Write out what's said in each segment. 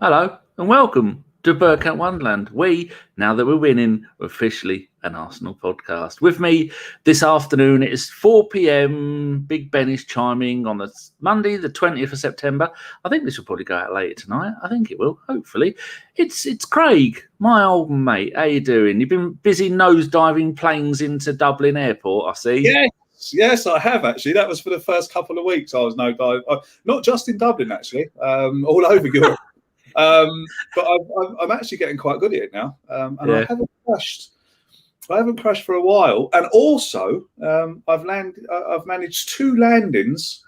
Hello and welcome to Bergkamp Wonderland. We, now that we're winning, are officially an Arsenal podcast. With me this afternoon, it is 4 p.m. Big Ben is chiming on the Monday, the 20th of September. I think this will probably go out later tonight. I think it will, hopefully. It's Craig, my old mate. How you doing? You've been busy nosediving planes into Dublin Airport, I see. Yes, I have actually. That was for the first couple of weeks. I was not just in Dublin actually, all over Europe. But I'm actually getting quite good at it now, and yeah. I haven't crashed for a while. And also, I've managed 2 landings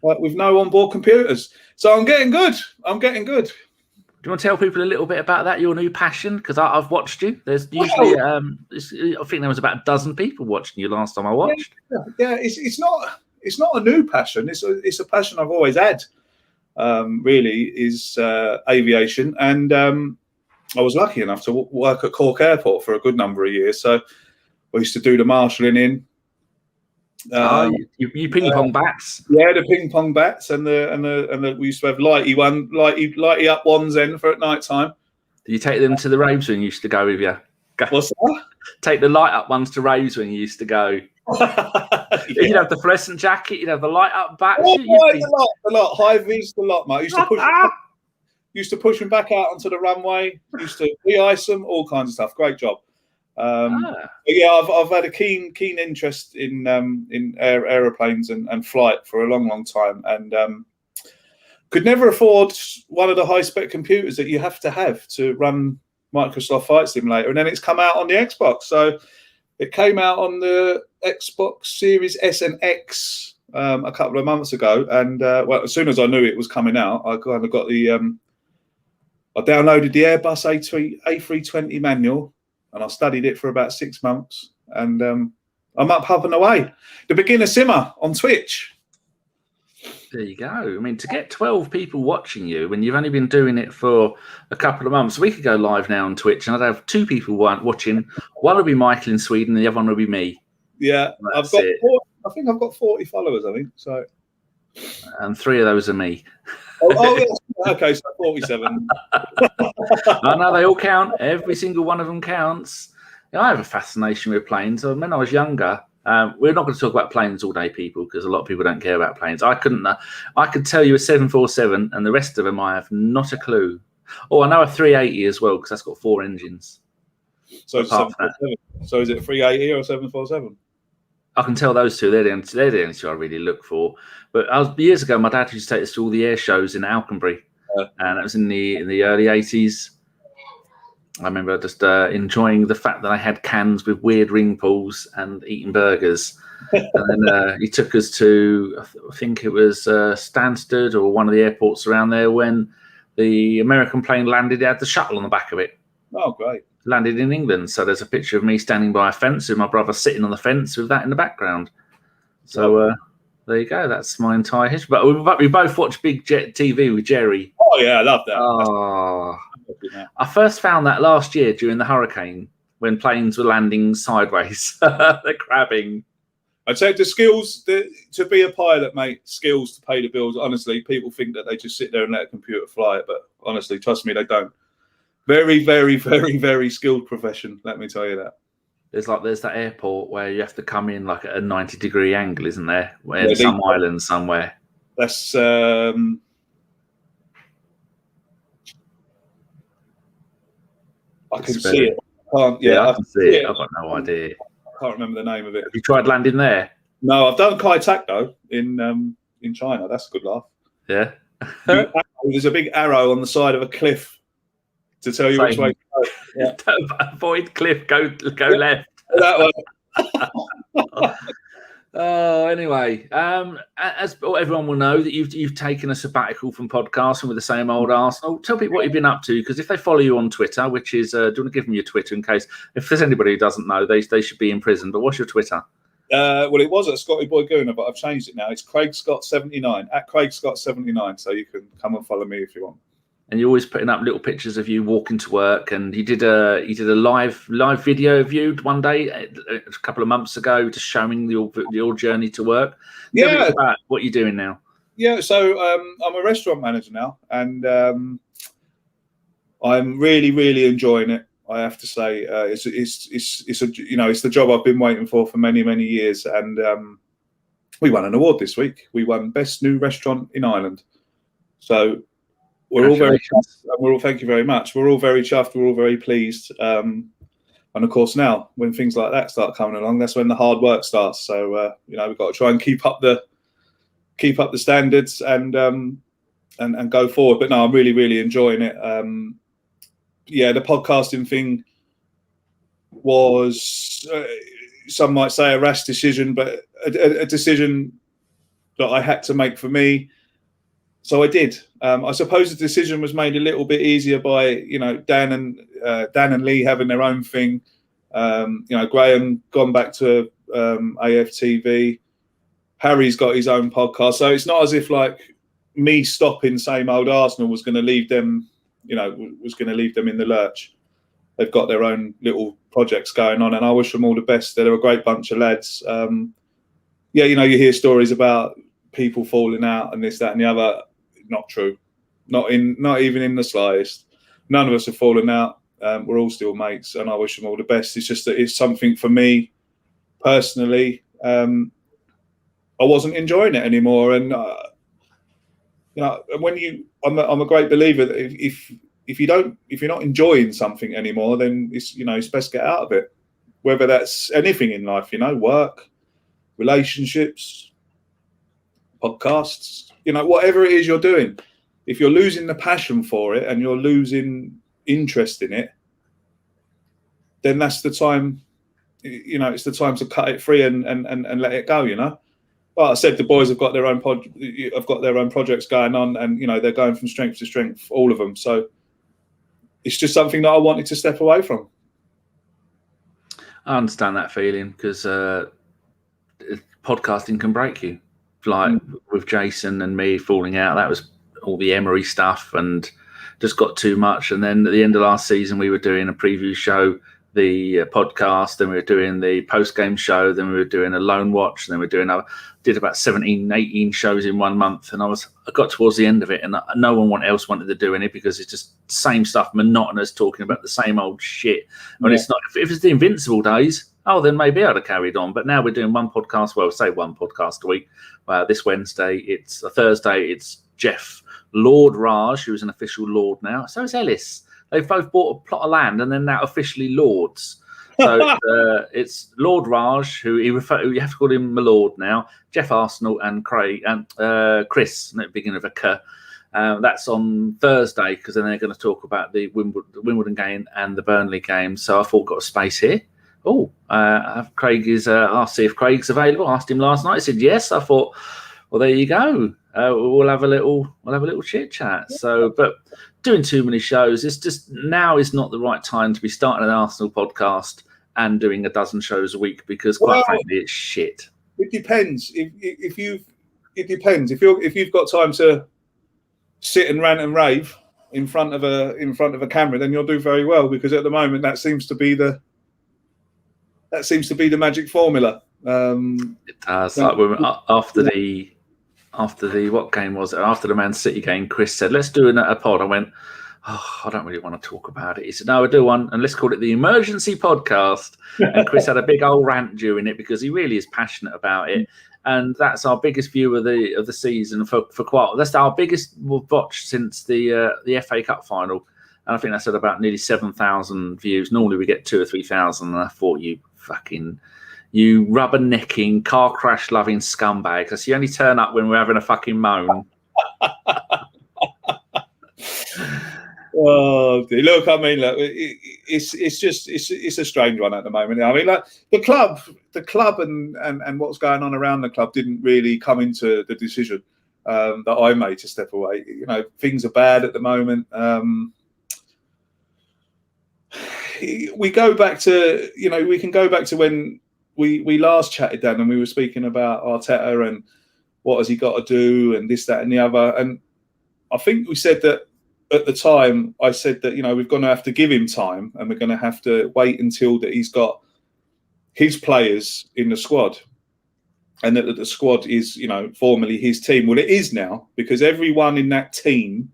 with no onboard computers. So I'm getting good. Do you want to tell people a little bit about that, your new passion? Because I've watched you. There's usually, I think there was about a dozen people watching you last time I watched. Yeah. It's not a new passion. It's a passion I've always had. Really is aviation, and I was lucky enough to work at Cork Airport for a good number of years. So I used to do the marshalling in. You ping pong bats? Yeah, the ping pong bats, and we used to have lighty up ones then for at night time. Did you take them to the raves when you used to go with you? What's that? Take the light up ones to raves when you used to go. Yeah. You'd have the fluorescent jacket, you'd have the light up bats. The lot. High V's the lot, mate. Used to push them back out onto the runway. Used to de-ice them, all kinds of stuff. Great job. Yeah, I've had a keen interest in aeroplanes and flight for a long time, and could never afford one of the high spec computers that you have to run Microsoft Flight Simulator, and then it's come out on the Xbox. So it came out on the Xbox Series S and X a couple of months ago, and as soon as I knew it was coming out, I kind of got I downloaded the Airbus A320 manual, and I studied it for about 6 months, and I'm up and away. The beginner simmer on Twitch. There you go. I mean, to get 12 people watching you when you've only been doing it for a couple of months, we could go live now on Twitch, and I'd have 2 people watching. One will be Michael in Sweden, and the other one will be me. Yeah, I think I've got 40 followers. I think so. And 3 of those are me. Oh yeah. Okay, so 47. No, they all count. Every single one of them counts. I have a fascination with planes. When I was younger, we're not going to talk about planes all day, people, because a lot of people don't care about planes. I could tell you a 747, and the rest of them I have not a clue. Oh, I know a 380 as well, because that's got 4 engines. So is it a 380 or a 747? I can tell those 2. They're the only 2 I really look for. But years ago, my dad used to take us to all the air shows in Alconbury, and that was in the early 80s. I remember just enjoying the fact that I had cans with weird ring pulls and eating burgers. And then he took us to, I think it was Stansted or one of the airports around there, when the American plane landed. It had the shuttle on the back of it. Oh, great. Landed in England. So there's a picture of me standing by a fence with my brother sitting on the fence with that in the background. So there you go. That's my entire history. But we both watched Big Jet TV with Jerry. Oh, yeah, I love that. Oh. I first found that last year during the hurricane when planes were landing sideways. They're crabbing. I'd say the skills to be a pilot, mate, skills to pay the bills. Honestly, people think that they just sit there and let a computer fly it. But honestly, trust me, they don't. Very, very, very, very skilled profession. Let me tell you that. There's that airport where you have to come in like at a 90-degree angle, isn't there? In some island somewhere. That's I can see it. I can see it. I've got no idea. I can't remember the name of it. Have you tried landing there? No, I've done Kai Tak though in China. That's a good laugh. Yeah. There's a big arrow on the side of a cliff to tell you which way to go. Yeah. Avoid cliff. Go left. That one. Anyway, as everyone will know, that you've taken a sabbatical from podcasting with the same old Arsenal. Tell people what you've been up to, because if they follow you on Twitter, which is, do you want to give them your Twitter in case if there's anybody who doesn't know, they should be in prison. But what's your Twitter? Well, it was at Scotty Boy Gooner, but I've changed it now. It's Craig Scott 79 at Craig Scott 79. So you can come and follow me if you want. And you're always putting up little pictures of you walking to work. And you did a live video of you one day a couple of months ago, just showing your journey to work. Tell me about what you're doing now. Yeah, so I'm a restaurant manager now, and I'm really, really enjoying it. I have to say, it's the job I've been waiting for many, many years, and we won an award this week. We won Best New Restaurant in Ireland. So we're all very chuffed. Thank you very much. We're all very chuffed. We're all very pleased. And of course, now when things like that start coming along, that's when the hard work starts. So we've got to try and keep up the standards and go forward. But no, I'm really, really enjoying it. The podcasting thing was, some might say, a rash decision, but a decision that I had to make for me. So I did. I suppose the decision was made a little bit easier by, Dan and Lee having their own thing. Graham gone back to AFTV. Harry's got his own podcast. So it's not as if like me stopping same old Arsenal was going to leave them, was going to leave them in the lurch. They've got their own little projects going on, and I wish them all the best. They're a great bunch of lads. You hear stories about people falling out and this, that, and the other. Not true. Not even in the slightest. None of us have fallen out. We're all still mates, and I wish them all the best. It's just that it's something for me personally. I wasn't enjoying it anymore, and I'm a great believer that if you're not enjoying something anymore, then it's best to get out of it. Whether that's anything in life, work, relationships, podcasts, whatever it is you're doing. If you're losing the passion for it and you're losing interest in it, then that's the time. It's the time to cut it free and let it go. Well, I said the boys have got their own projects going on, and they're going from strength to strength, all of them. So it's just something that I wanted to step away from. I understand that feeling, because podcasting can break you. Like with Jason and me falling out, that was all the Emery stuff and just got too much. And then at the end of last season, we were doing a preview show, the podcast, then we were doing the post-game show, then we were doing a loan watch, and then did about 17, 18 shows in 1 month. And I got towards the end of it, and no one else wanted to do any, because it's just the same stuff, monotonous, talking about the same old shit. But it's not, if it's the Invincible days, then maybe I'd have carried on. But now we're doing one podcast, one podcast a week. This Wednesday, it's a Thursday, it's Jeff Lord Raj, who's an official Lord now. So is Ellis. They've both bought a plot of land and they're now officially Lords. So it's Lord Raj, who you have to call him my Lord now, Jeff Arsenal and Craig and Chris, at the beginning of a K. That's on Thursday, because then they're going to talk about the Wimbledon game and the Burnley game. So I thought, got a space here. Craig is. I'll see if Craig's available. I asked him last night. He said yes. I thought, well, there you go. We'll have a little chit chat. So, but doing too many shows, it's just now is not the right time to be starting an Arsenal podcast and doing a dozen shows a week, because quite frankly, it's shit. It depends. It depends. If you've got time to sit and rant and rave in front of a camera, then you'll do very well, because at the moment that seems to be the magic formula. It does. After the what game was it? After the Man City game, Chris said, "Let's do a pod." I went, I don't really want to talk about it. He said, "No, we'll do one, and let's call it the Emergency Podcast." And Chris had a big old rant during it, because he really is passionate about it. And that's our biggest view of the season for quite. That's our biggest watch since the FA Cup final, and I think that's at about nearly 7,000 views. Normally we get 2,000 or 3,000, and I thought, you rubbernecking, car crash loving scumbag, because you only turn up when we're having a fucking moan. Oh, dear. Look, I mean, it's a strange one at the moment. I mean, like the club and what's going on around the club didn't really come into the decision that I made to step away. Things are bad at the moment. We go back to, we can go back to when we last chatted, Dan, and we were speaking about Arteta and what has he got to do and this, that, and the other. And I think we said that at the time, I said that, we're going to have to give him time, and we're going to have to wait until that he's got his players in the squad, and that the squad is, formally his team. Well, it is now, because everyone in that team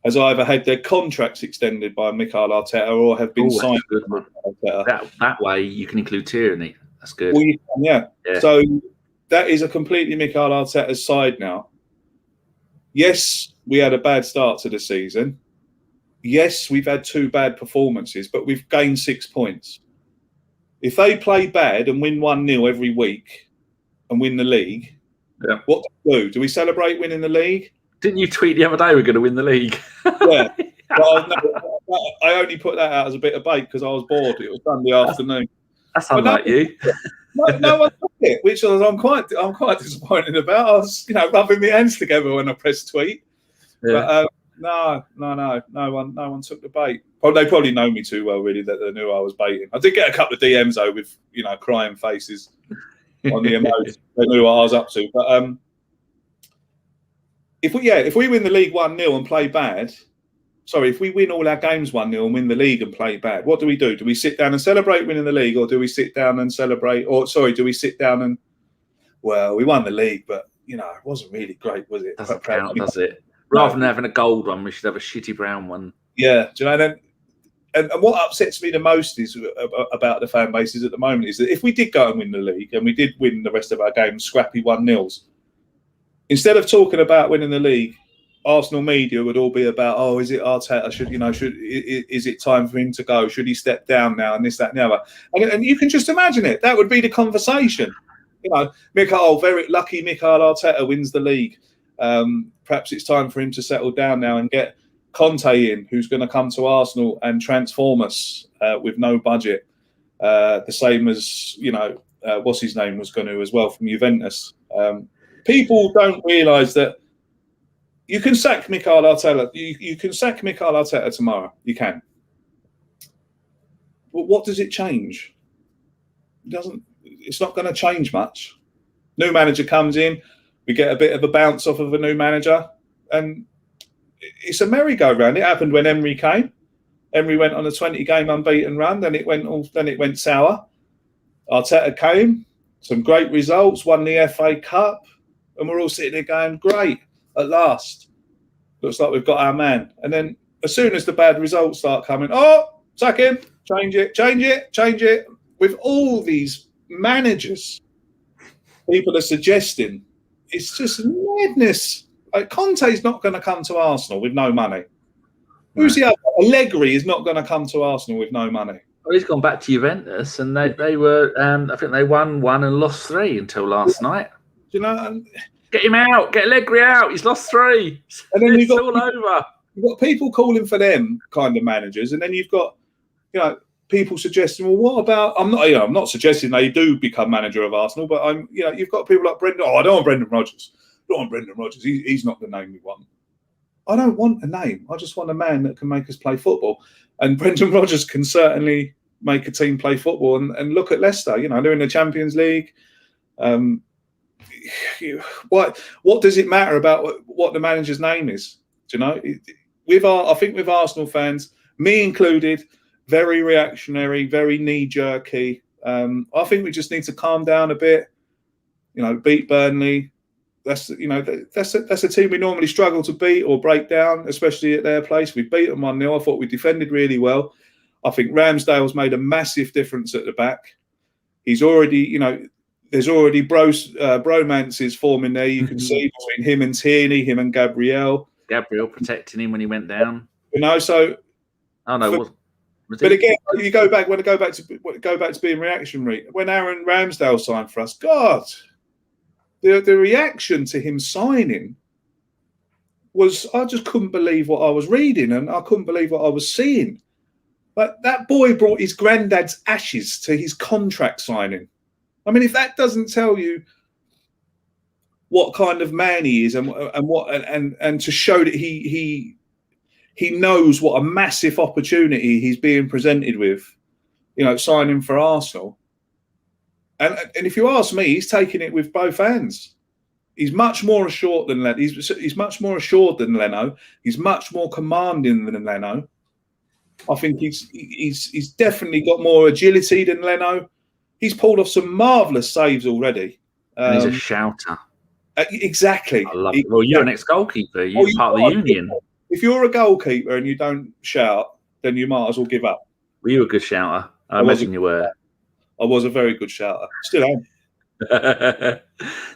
has either had their contracts extended by Mikel Arteta or have been signed. Good one. That way you can include Tierney. That's good. Well, you can, yeah. So that is a completely Mikel Arteta's side now. Yes, we had a bad start to the season. Yes, we've had 2 bad performances, but we've gained 6 points. If they play bad and win 1-0 every week and win the league, what do we do? Do we celebrate winning the league? Didn't you tweet the other day we're going to win the league? Yeah. Well, no, I only put that out as a bit of bait because I was bored. It was Sunday afternoon. That's unlike you. No one took it, which I'm quite disappointed about. I was, rubbing my hands together when I pressed tweet. Yeah. But no one took the bait. Well, they probably know me too well, really, that they knew I was baiting. I did get a couple of DMs though with crying faces on the emoji. They knew what I was up to. But if we win the league 1-0 and play bad. Sorry, if we win all our games 1-0 and win the league and play bad, what do we do? Do we sit down and celebrate winning the league, or do we sit down and celebrate? Do we sit down and, well, we won the league, but it wasn't really great, was it? Doesn't count, does it? Rather than having a gold one, we should have a shitty brown one. Yeah, do you know? And what upsets me the most is about the fan bases at the moment is that if we did go and win the league and we did win the rest of our games, scrappy 1-0s, instead of talking about winning the league, Arsenal media would all be about, is it Arteta? Is it time for him to go? Should he step down now? And this, that, and the other. And you can just imagine it. That would be the conversation. Very lucky Mikel Arteta wins the league. Perhaps it's time for him to settle down now and get Conte in, who's going to come to Arsenal and transform us with no budget. The same as, what's his name was going to as well from Juventus. People don't realise that you can sack Mikel Arteta. You can sack Mikel Arteta tomorrow. You can. But what does it change? It's not going to change much. New manager comes in. We get a bit of a bounce off of a new manager, and it's a merry-go-round. It happened when Emery came. Emery went on a 20-game unbeaten run. Then it went sour. Arteta came. Some great results. Won the FA Cup, and we're all sitting there going, "Great. At last, looks like we've got our man." And then as soon as the bad results start coming, sack him, change it. With all these managers, people are suggesting it's just madness. Like, Conte's not going to come to Arsenal with no money. Who's the other? Allegri is not going to come to Arsenal with no money. Well, he's gone back to Juventus, and they were. I think they won 1 and lost 3 until last night. Get him out. Get Allegri out. He's lost 3. And then it's all over. You've got people calling for them kind of managers, and then you've got, people suggesting, well, what about? I'm not suggesting they do become manager of Arsenal, but you've got people like Brendan. I don't want Brendan Rodgers. He's not the name we want. I don't want a name. I just want a man that can make us play football. And Brendan Rodgers can certainly make a team play football. And look at Leicester. They're in the Champions League. What does it matter about what the manager's name is? Do you know? I think with Arsenal fans, me included, very reactionary, very knee-jerky. I think we just need to calm down a bit. Beat Burnley. That's a team we normally struggle to beat or break down, especially at their place. We beat them 1-0. I thought we defended really well. I think Ramsdale's made a massive difference at the back. He's already, there's already bromances forming there. You can see between him and Tierney, him and Gabriel. Gabriel protecting him when he went down. So. Oh no. But again, you go back to being reactionary. When Aaron Ramsdale signed for us, God, the reaction to him signing was, I just couldn't believe what I was reading, and I couldn't believe what I was seeing. But that boy brought his granddad's ashes to his contract signing. I mean, if that doesn't tell you what kind of man he is, and to show that he knows what a massive opportunity he's being presented with, signing for Arsenal. And if you ask me, he's taking it with both hands. He's much more assured than Leno. He's much more assured than Leno. He's much more commanding than Leno. I think he's definitely got more agility than Leno. He's pulled off some marvellous saves already. And he's a shouter. Exactly. I love it. Well, you're an ex-goalkeeper. You're part of the union. if you're a goalkeeper and you don't shout, then you might as well give up. Were you a good shouter? I imagine you were. I was a very good shouter. Still am.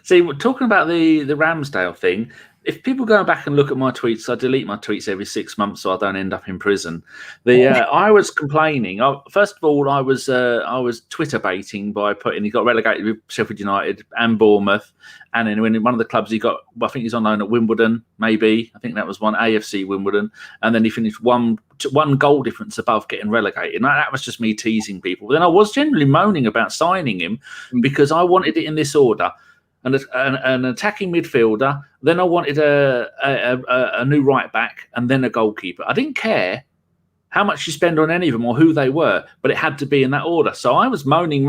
See, talking about the Ramsdale thing, if people go back and look at my tweets, I delete my tweets every 6 months so I don't end up in prison. I was complaining. First of all, I was Twitter baiting by putting he got relegated with Sheffield United and Bournemouth, and then when one of the clubs he got, I think he's on loan at Wimbledon, maybe. I think that was one, AFC Wimbledon, and then he finished one goal difference above getting relegated. And that was just me teasing people. But then I was generally moaning about signing him because I wanted it in this order. An attacking midfielder, then I wanted a new right back, and then a goalkeeper. I didn't care how much you spend on any of them or who they were, but it had to be in that order. So I was moaning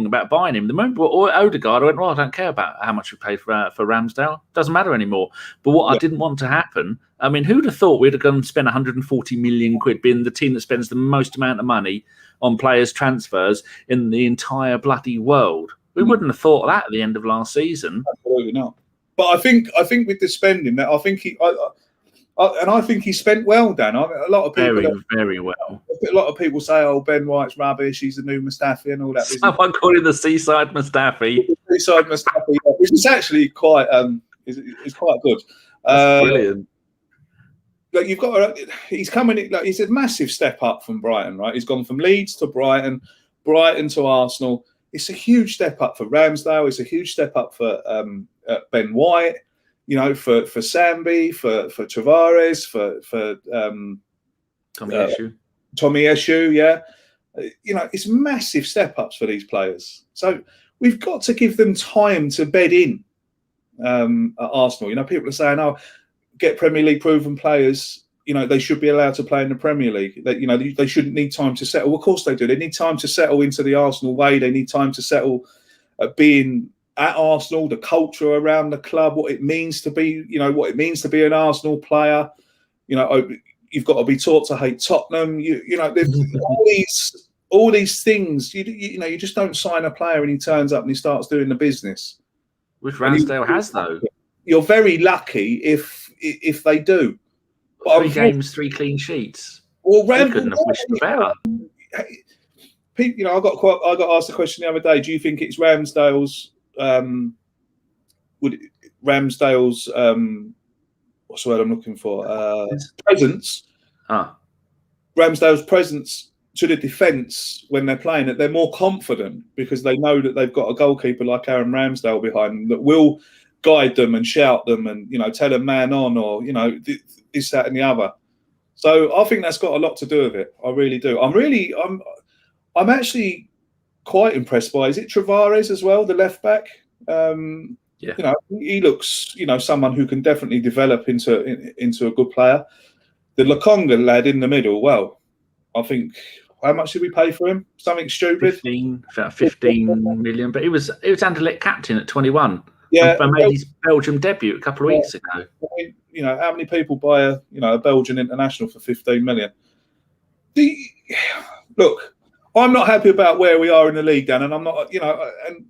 about buying him. The moment Odegaard, I went, well, I don't care about how much we paid for Ramsdale. Doesn't matter anymore. But what I didn't want to happen, I mean, who'd have thought we'd have gone and spent 140 million quid, being the team that spends the most amount of money on players' transfers in the entire bloody world? We wouldn't have thought that at the end of last season. Absolutely not. But I think with the spending, that I think he spent well, Dan. I mean, a lot of people very well. A lot of people say, "Oh, Ben White's rubbish. He's the new Mustafi and all that." Someone called him the Seaside Mustafi. Seaside Mustafi, which is actually quite is quite good. Brilliant. Like he's coming. Like he's a massive step up from Brighton, right? He's gone from Leeds to Brighton to Arsenal. It's a huge step up for Ramsdale. It's a huge step up for Ben White. You know, for Sambi, for Tavares, for Tomiyasu. Yeah, you know, it's massive step ups for these players. So we've got to give them time to bed in at Arsenal. You know, people are saying, "Oh, get Premier League proven players." You know, they should be allowed to play in the Premier League. That, you know, they shouldn't need time to settle. Of course they do. They need time to settle into the Arsenal way. They need time to settle being at Arsenal, the culture around the club, what it means to be, you know, what it means to be an Arsenal player. You know, you've got to be taught to hate Tottenham. You know, there's all these things. You know, you just don't sign a player and he turns up and he starts doing the business. Which Ramsdale has, though. You're very lucky if they do. 3 games, 3 clean sheets. Well, they couldn't have wished for better. You know, I got asked a question the other day. Do you think it's Ramsdale's? What's the word I'm looking for? Presence. Ramsdale's presence to the defence when they're playing it. They're more confident because they know that they've got a goalkeeper like Aaron Ramsdale behind them that will guide them and shout them and, you know, tell them man on, or, you know, this, that and the other. So I think that's got a lot to do with it. I really do. I'm actually quite impressed by, is it Tavares as well, the left back? You know, he looks, you know, someone who can definitely develop into a good player. The Lokonga lad in the middle, well, I think, how much did we pay for him? Something stupid. 15 million, but he was Anderlecht captain at 21. Yeah, and made his Belgium debut a couple of weeks ago. I mean, you know, how many people buy a Belgian international for 15 million? Look, I'm not happy about where we are in the league, Dan, and I'm not, you know, and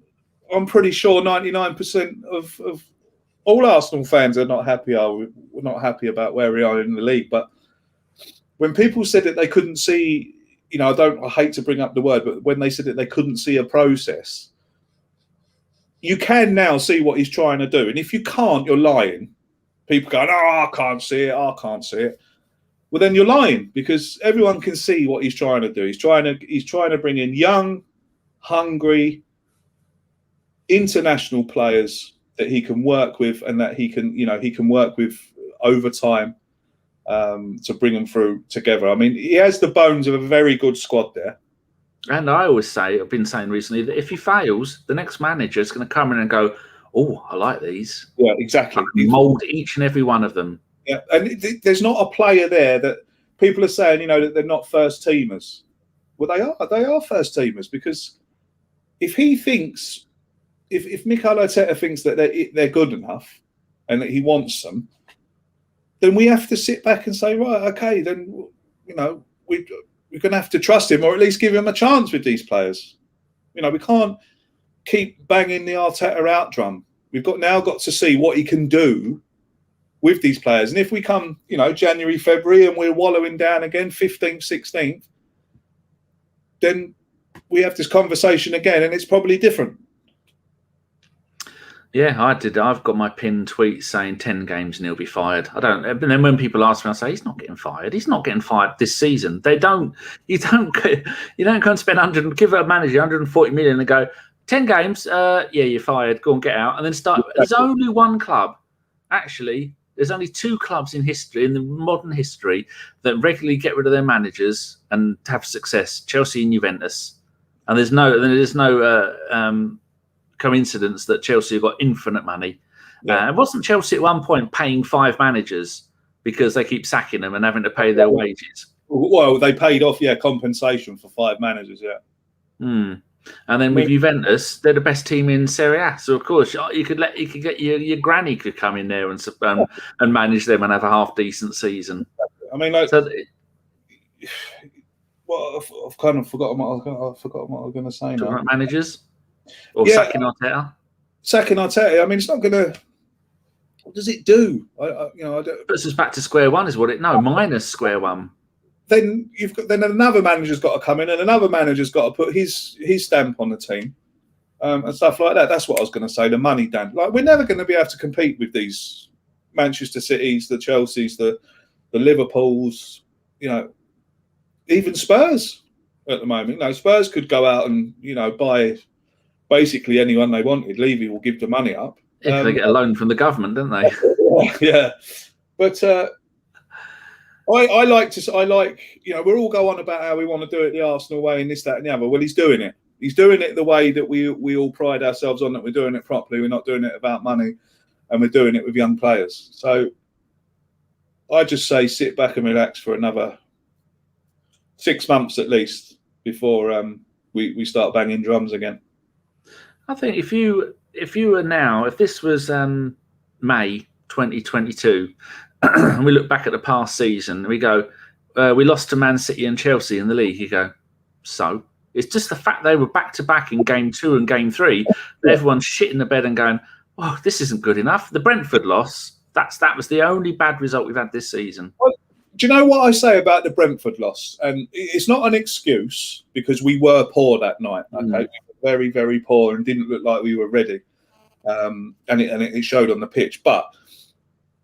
I'm pretty sure 99% of all Arsenal fans are not happy. We're not happy about where we are in the league. But when people said that they couldn't see, you know, I hate to bring up the word, but when they said that they couldn't see a process, you can now see what he's trying to do. And if you can't, you're lying. People go, I can't see it. Well, then you're lying, because everyone can see what he's trying to do. He's trying to bring in young, hungry, international players that he can work with and that he can work with over time to bring them through together. I mean, he has the bones of a very good squad there. And I always say, I've been saying recently, that if he fails, the next manager is going to come in and go, "Oh, I like these." Yeah, exactly. Mould each and every one of them. Yeah, and there's not a player there that people are saying, you know, that they're not first teamers. Well, they are first teamers, because if he thinks, if Mikel Arteta thinks that they're good enough and that he wants them, then we have to sit back and say, right, okay, then, you know, we're going to have to trust him, or at least give him a chance with these players. You know, we can't keep banging the Arteta out drum. We've now got to see what he can do with these players. And if we come, January, February, and we're wallowing down again, 15th, 16th, then we have this conversation again, and it's probably different. Yeah, I did. I've got my pinned tweet saying 10 games and he'll be fired. I don't. And then when people ask me, I say he's not getting fired. He's not getting fired this season. You don't go and spend 100, give a manager 140 million and go 10 games. Yeah, you're fired. Go and get out, and then start. There's only one club, actually. There's only two clubs in history, in the modern history, that regularly get rid of their managers and have success: Chelsea and Juventus. And there's no coincidence that Chelsea have got infinite money. It wasn't Chelsea at one point paying 5 managers because they keep sacking them and having to pay their wages? Well, they paid off, compensation for 5 managers, And then with Juventus, they're the best team in Serie A. So of course, you could get your granny could come in there and manage them and have a half decent season. I mean, I've kind of forgotten what I was going to say now. About managers. Or sacking Arteta? Sacking Arteta. I mean, it's not going to. What does it do? I don't. Puts us back to square one, is what it? No, minus square one. Then then another manager's got to come in, and another manager's got to put his stamp on the team, and stuff like that. That's what I was going to say. The money, Dan. Like, we're never going to be able to compete with these Manchester Cities, the Chelseas, the Liverpools. Even Spurs at the moment. Spurs could go out and buy basically anyone they wanted. Levy will give the money up. If they get a loan from the government, don't they? Yeah. But I like, we'll all go on about how we want to do it the Arsenal way and this, that, and the other. Well, he's doing it. He's doing it the way that we all pride ourselves on, that we're doing it properly. We're not doing it about money, and we're doing it with young players. So I just say sit back and relax for another 6 months at least before we start banging drums again. I think if this was May 2022, and we look back at the past season, and we go, we lost to Man City and Chelsea in the league. You go, so it's just the fact they were back to back in game 2 and game 3. Everyone's shitting the bed and going, "Oh, this isn't good enough." The Brentford loss, that was the only bad result we've had this season. Well, do you know what I say about the Brentford loss? And it's not an excuse, because we were poor that night. Okay, we were very, very poor and didn't look like we were ready, and it showed on the pitch. But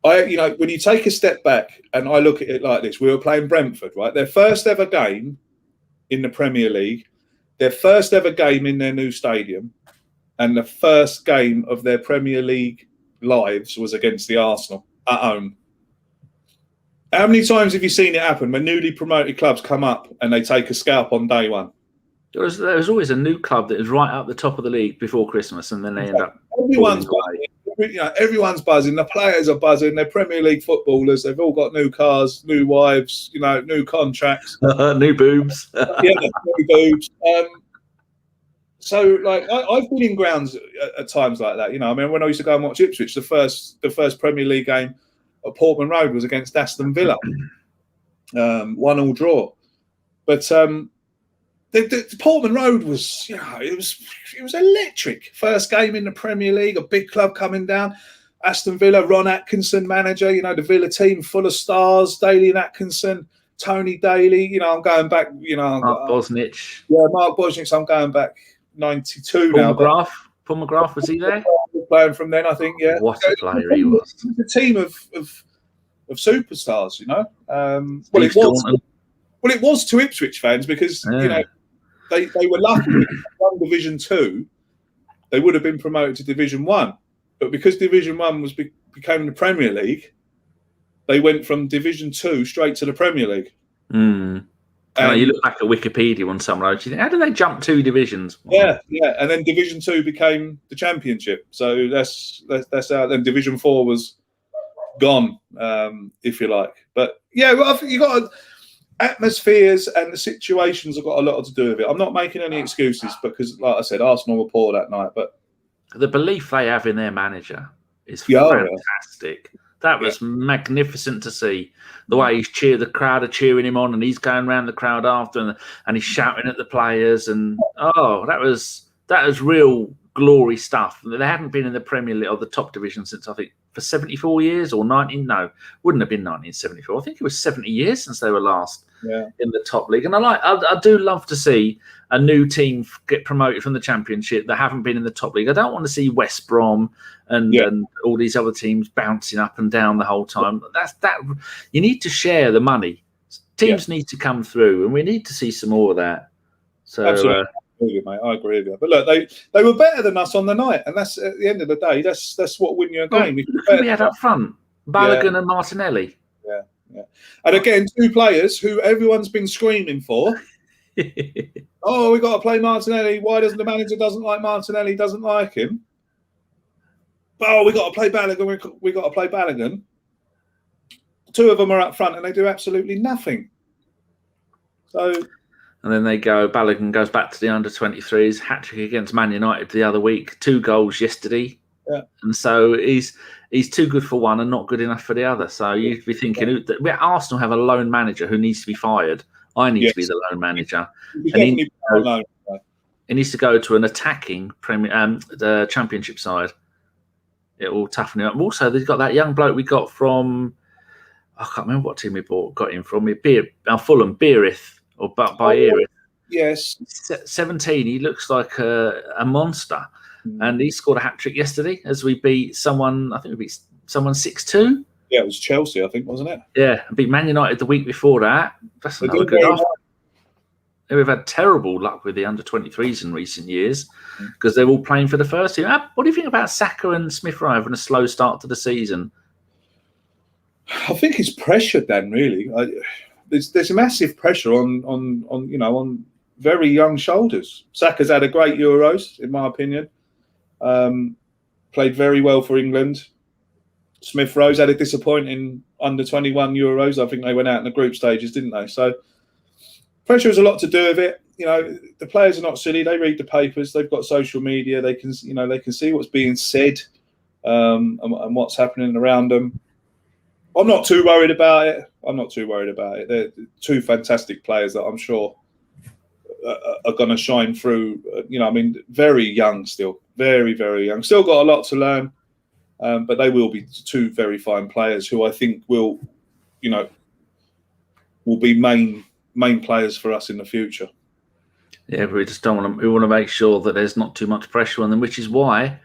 when you take a step back and I look at it like this, we were playing Brentford, right? Their first ever game in the Premier League, their first ever game in their new stadium, and the first game of their Premier League lives was against the Arsenal at home. How many times have you seen it happen when newly promoted clubs come up and they take a scalp on day one? There was always a new club that is right up the top of the league before Christmas, and then they end up. Everyone's buzzing. Everyone's buzzing. The players are buzzing. They're Premier League footballers. They've all got new cars, new wives, new contracts, new boobs. New boobs. So, I've been in grounds at times like that. I mean, when I used to go and watch Ipswich, the first Premier League game at Portman Road was against Aston Villa, 1-1 draw. But the Portman Road was, it was electric. First game in the Premier League, a big club coming down. Aston Villa, Ron Atkinson manager. The Villa team full of stars. Daly and Atkinson, Tony Daly. I'm going back. Mark Bosnich. Yeah, Mark Bosnich. I'm going back 92 now. Paul McGrath, was he there? Playing from then, I think. Yeah. What a player he was. It was a team of superstars. It was to Ipswich fans, because they were lucky. Won Division 2, they would have been promoted to Division 1, but because Division 1 became the Premier League, they went from Division 2 straight to the Premier League. You look back at Wikipedia on some roads, you think, how did they jump 2 divisions? Yeah, and then Division 2 became the Championship. So that's how. Then Division 4 was gone, if you like. But yeah, you got atmospheres and the situations have got a lot to do with it. I'm not making any excuses, because, like I said, Arsenal were poor that night. But the belief they have in their manager is fantastic. That was magnificent to see. The way the crowd are cheering him on, and he's going around the crowd after, and he's shouting at the players, and that was real glory stuff. They haven't been in the Premier League or the top division since, I think, for 74 years or 19. No, wouldn't have been 1974. I think it was 70 years since they were last in the top league. And I do love to see a new team get promoted from the Championship that haven't been in the top league. I don't want to see West Brom and all these other teams bouncing up and down the whole time. That you need to share the money. Teams need to come through, and we need to see some more of that. So, absolutely. Mate, I agree with you. But look, they were better than us on the night, and that's at the end of the day. That's what win you a game. We had up front, Bellerin and Martinelli. Yeah. And again, two players who everyone's been screaming for. Oh, we got to play Martinelli. Why doesn't the manager doesn't like Martinelli? Doesn't like him. Oh, we got to play Bellerin. We got to play Bellerin. Two of them are up front, and they do absolutely nothing. So. And then Bellerin goes back to the under-23s, hat-trick against Man United the other week, 2 goals yesterday. Yeah. And so he's too good for one and not good enough for the other. So you'd be thinking, Arsenal have a lone manager who needs to be fired. I need to be the lone manager. And he needs to go to an attacking the Championship side. It will toughen him up. Also, they've got that young bloke we got from, I can't remember what team we got him from. Fulham, Beerith. Or Bayerith. Yes. 17. He looks like a monster. And he scored a hat-trick yesterday as we beat someone, I think we beat someone 6-2. Yeah, it was Chelsea, I think, wasn't it? Yeah, beat Man United the week before that. That's another good off. We've had terrible luck with the under-23s in recent years because they're all playing for the first team. What do you think about Saka and Smith-Rowe having a slow start to the season? I think it's pressure, Dan, really. There's massive pressure on very young shoulders. Saka's had a great Euros, in my opinion. Played very well for England. Smith-Rowe's had a disappointing under-21 Euros. I think they went out in the group stages, didn't they? So pressure has a lot to do with it. The players are not silly. They read the papers. They've got social media. They can see what's being said and what's happening around them. I'm not too worried about it. They're two fantastic players that I'm sure are going to shine through. Very young still. Very, very young. Still got a lot to learn. But they will be two very fine players who I think will be main players for us in the future. Yeah, but we just don't want to. We want to make sure that there's not too much pressure on them, which is why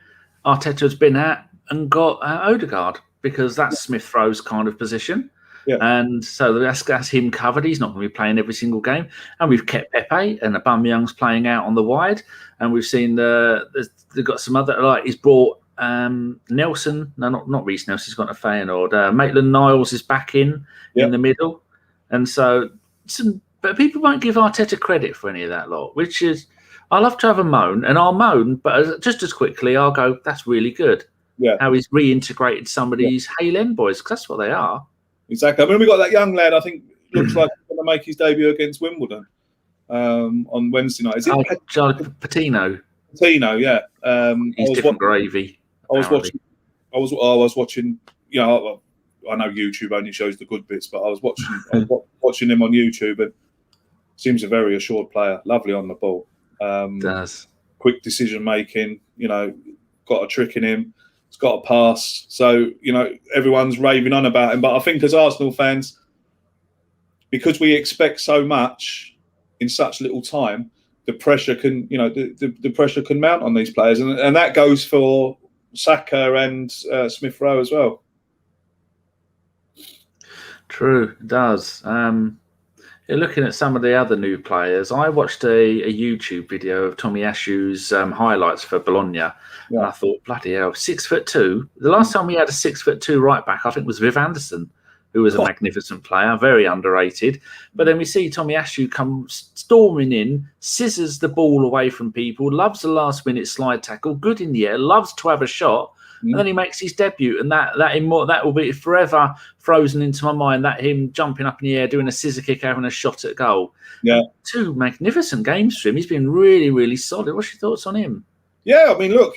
Arteta's been at and got Odegaard, because that's Smith-Rowe's kind of position. Yeah. And so that's him covered. He's not going to be playing every single game. And we've kept Pepe and Aubameyang's playing out on the wide. And we've seen they've got some other, like he's brought Nelson. No, not Reece Nelson. He's got a Feyenoord. Maitland-Niles is back in the middle. And so but people won't give Arteta credit for any of that lot, which is, I love to have a moan, and I'll moan, but just as quickly I'll go, that's really good. Yeah. How he's reintegrated some of these Hale End boys, because that's what they are. Exactly. I mean, we got that young lad, I think, looks like he's going to make his debut against Wimbledon on Wednesday night. Is it Patino? Patino, yeah. He's different gravy. I was watching, I know YouTube only shows the good bits, but I was watching him on YouTube, and seems a very assured player. Lovely on the ball. Does. Quick decision making, got a trick in him. He's got a pass. So, everyone's raving on about him. But I think as Arsenal fans, because we expect so much in such little time, the pressure can, the pressure can mount on these players. And that goes for Saka and Smith-Rowe as well. True, it does. Looking at some of the other new players, I watched a YouTube video of Tomiyasu's highlights for Bologna, and I thought, bloody hell, 6'2". The last time we had a 6'2" right back, I think, was Viv Anderson, who was a magnificent player, very underrated. But then we see Tomiyasu come storming in, scissors the ball away from people, loves the last-minute slide tackle, good in the air, loves to have a shot. And then he makes his debut, and that will be forever frozen into my mind. That him jumping up in the air, doing a scissor kick, having a shot at goal. Yeah, and 2 magnificent games for him. He's been really, really solid. What's your thoughts on him? Yeah, I mean, look,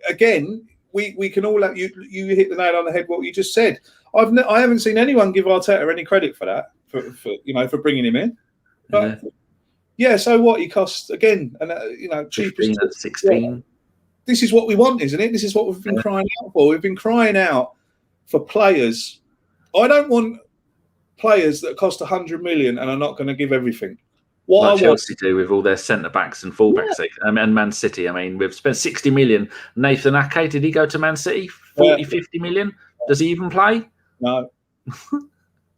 again, we can all have, you hit the nail on the head. What you just said, I haven't seen anyone give Arteta any credit for that, for bringing him in. But so what? He cost again, and cheapest 16. this is what we want, isn't it? This is what we've been crying out for. We've been crying out for players. I don't want players that cost 100 million and are not going to give everything. What Chelsea do with all their centre backs and fullbacks, and Man City. I mean, we've spent 60 million. Nathan Ake, did he go to Man City? 50 million? Does he even play? No,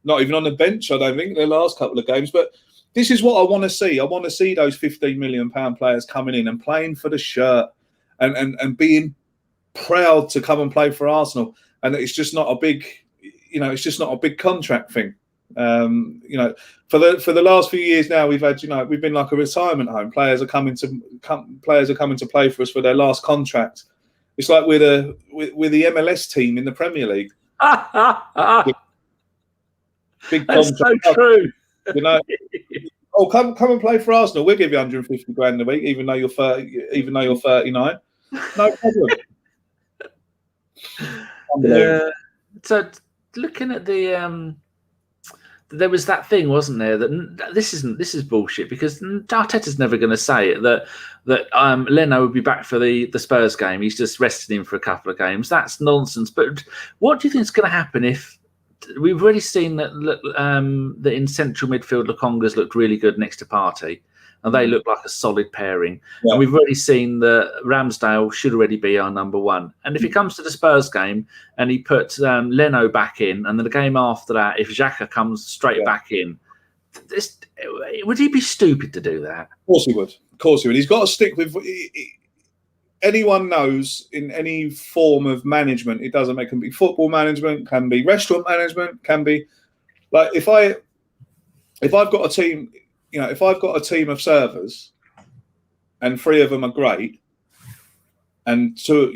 not even on the bench. I don't think the last couple of games. But this is what I want to see. I want to see those 15 million pound players coming in and playing for the shirt, and being proud to come and play for Arsenal. And it's just not a big, it's just not a big contract thing. For the last few years now, we've had, we've been like a retirement home. Players are coming to play for us for their last contract. It's like we're the MLS team in the Premier League. Big That's so true. Oh, come and play for Arsenal. We'll give you 150 grand a week, even though you're 39. No problem. Yeah. So looking at the there was that thing, wasn't there? That this is bullshit, because Arteta's never going to say it that Leno would be back for the Spurs game. He's just rested him for a couple of games. That's nonsense. But what do you think is going to happen if we've already seen that in central midfield, Lokonga's looked really good next to Partey, and they look like a solid pairing. Yeah. And we've already seen that Ramsdale should already be our number one. And if it comes to the Spurs game and he puts Leno back in, and then the game after that, if Xhaka comes straight back in, would he be stupid to do that? Of course he would. Of course he would. He's got to stick with... Anyone knows in any form of management, it doesn't make, can be football management, can be restaurant management, can be... Like, if I've got a team... if I've got a team of servers and 3 of them are great, and 2,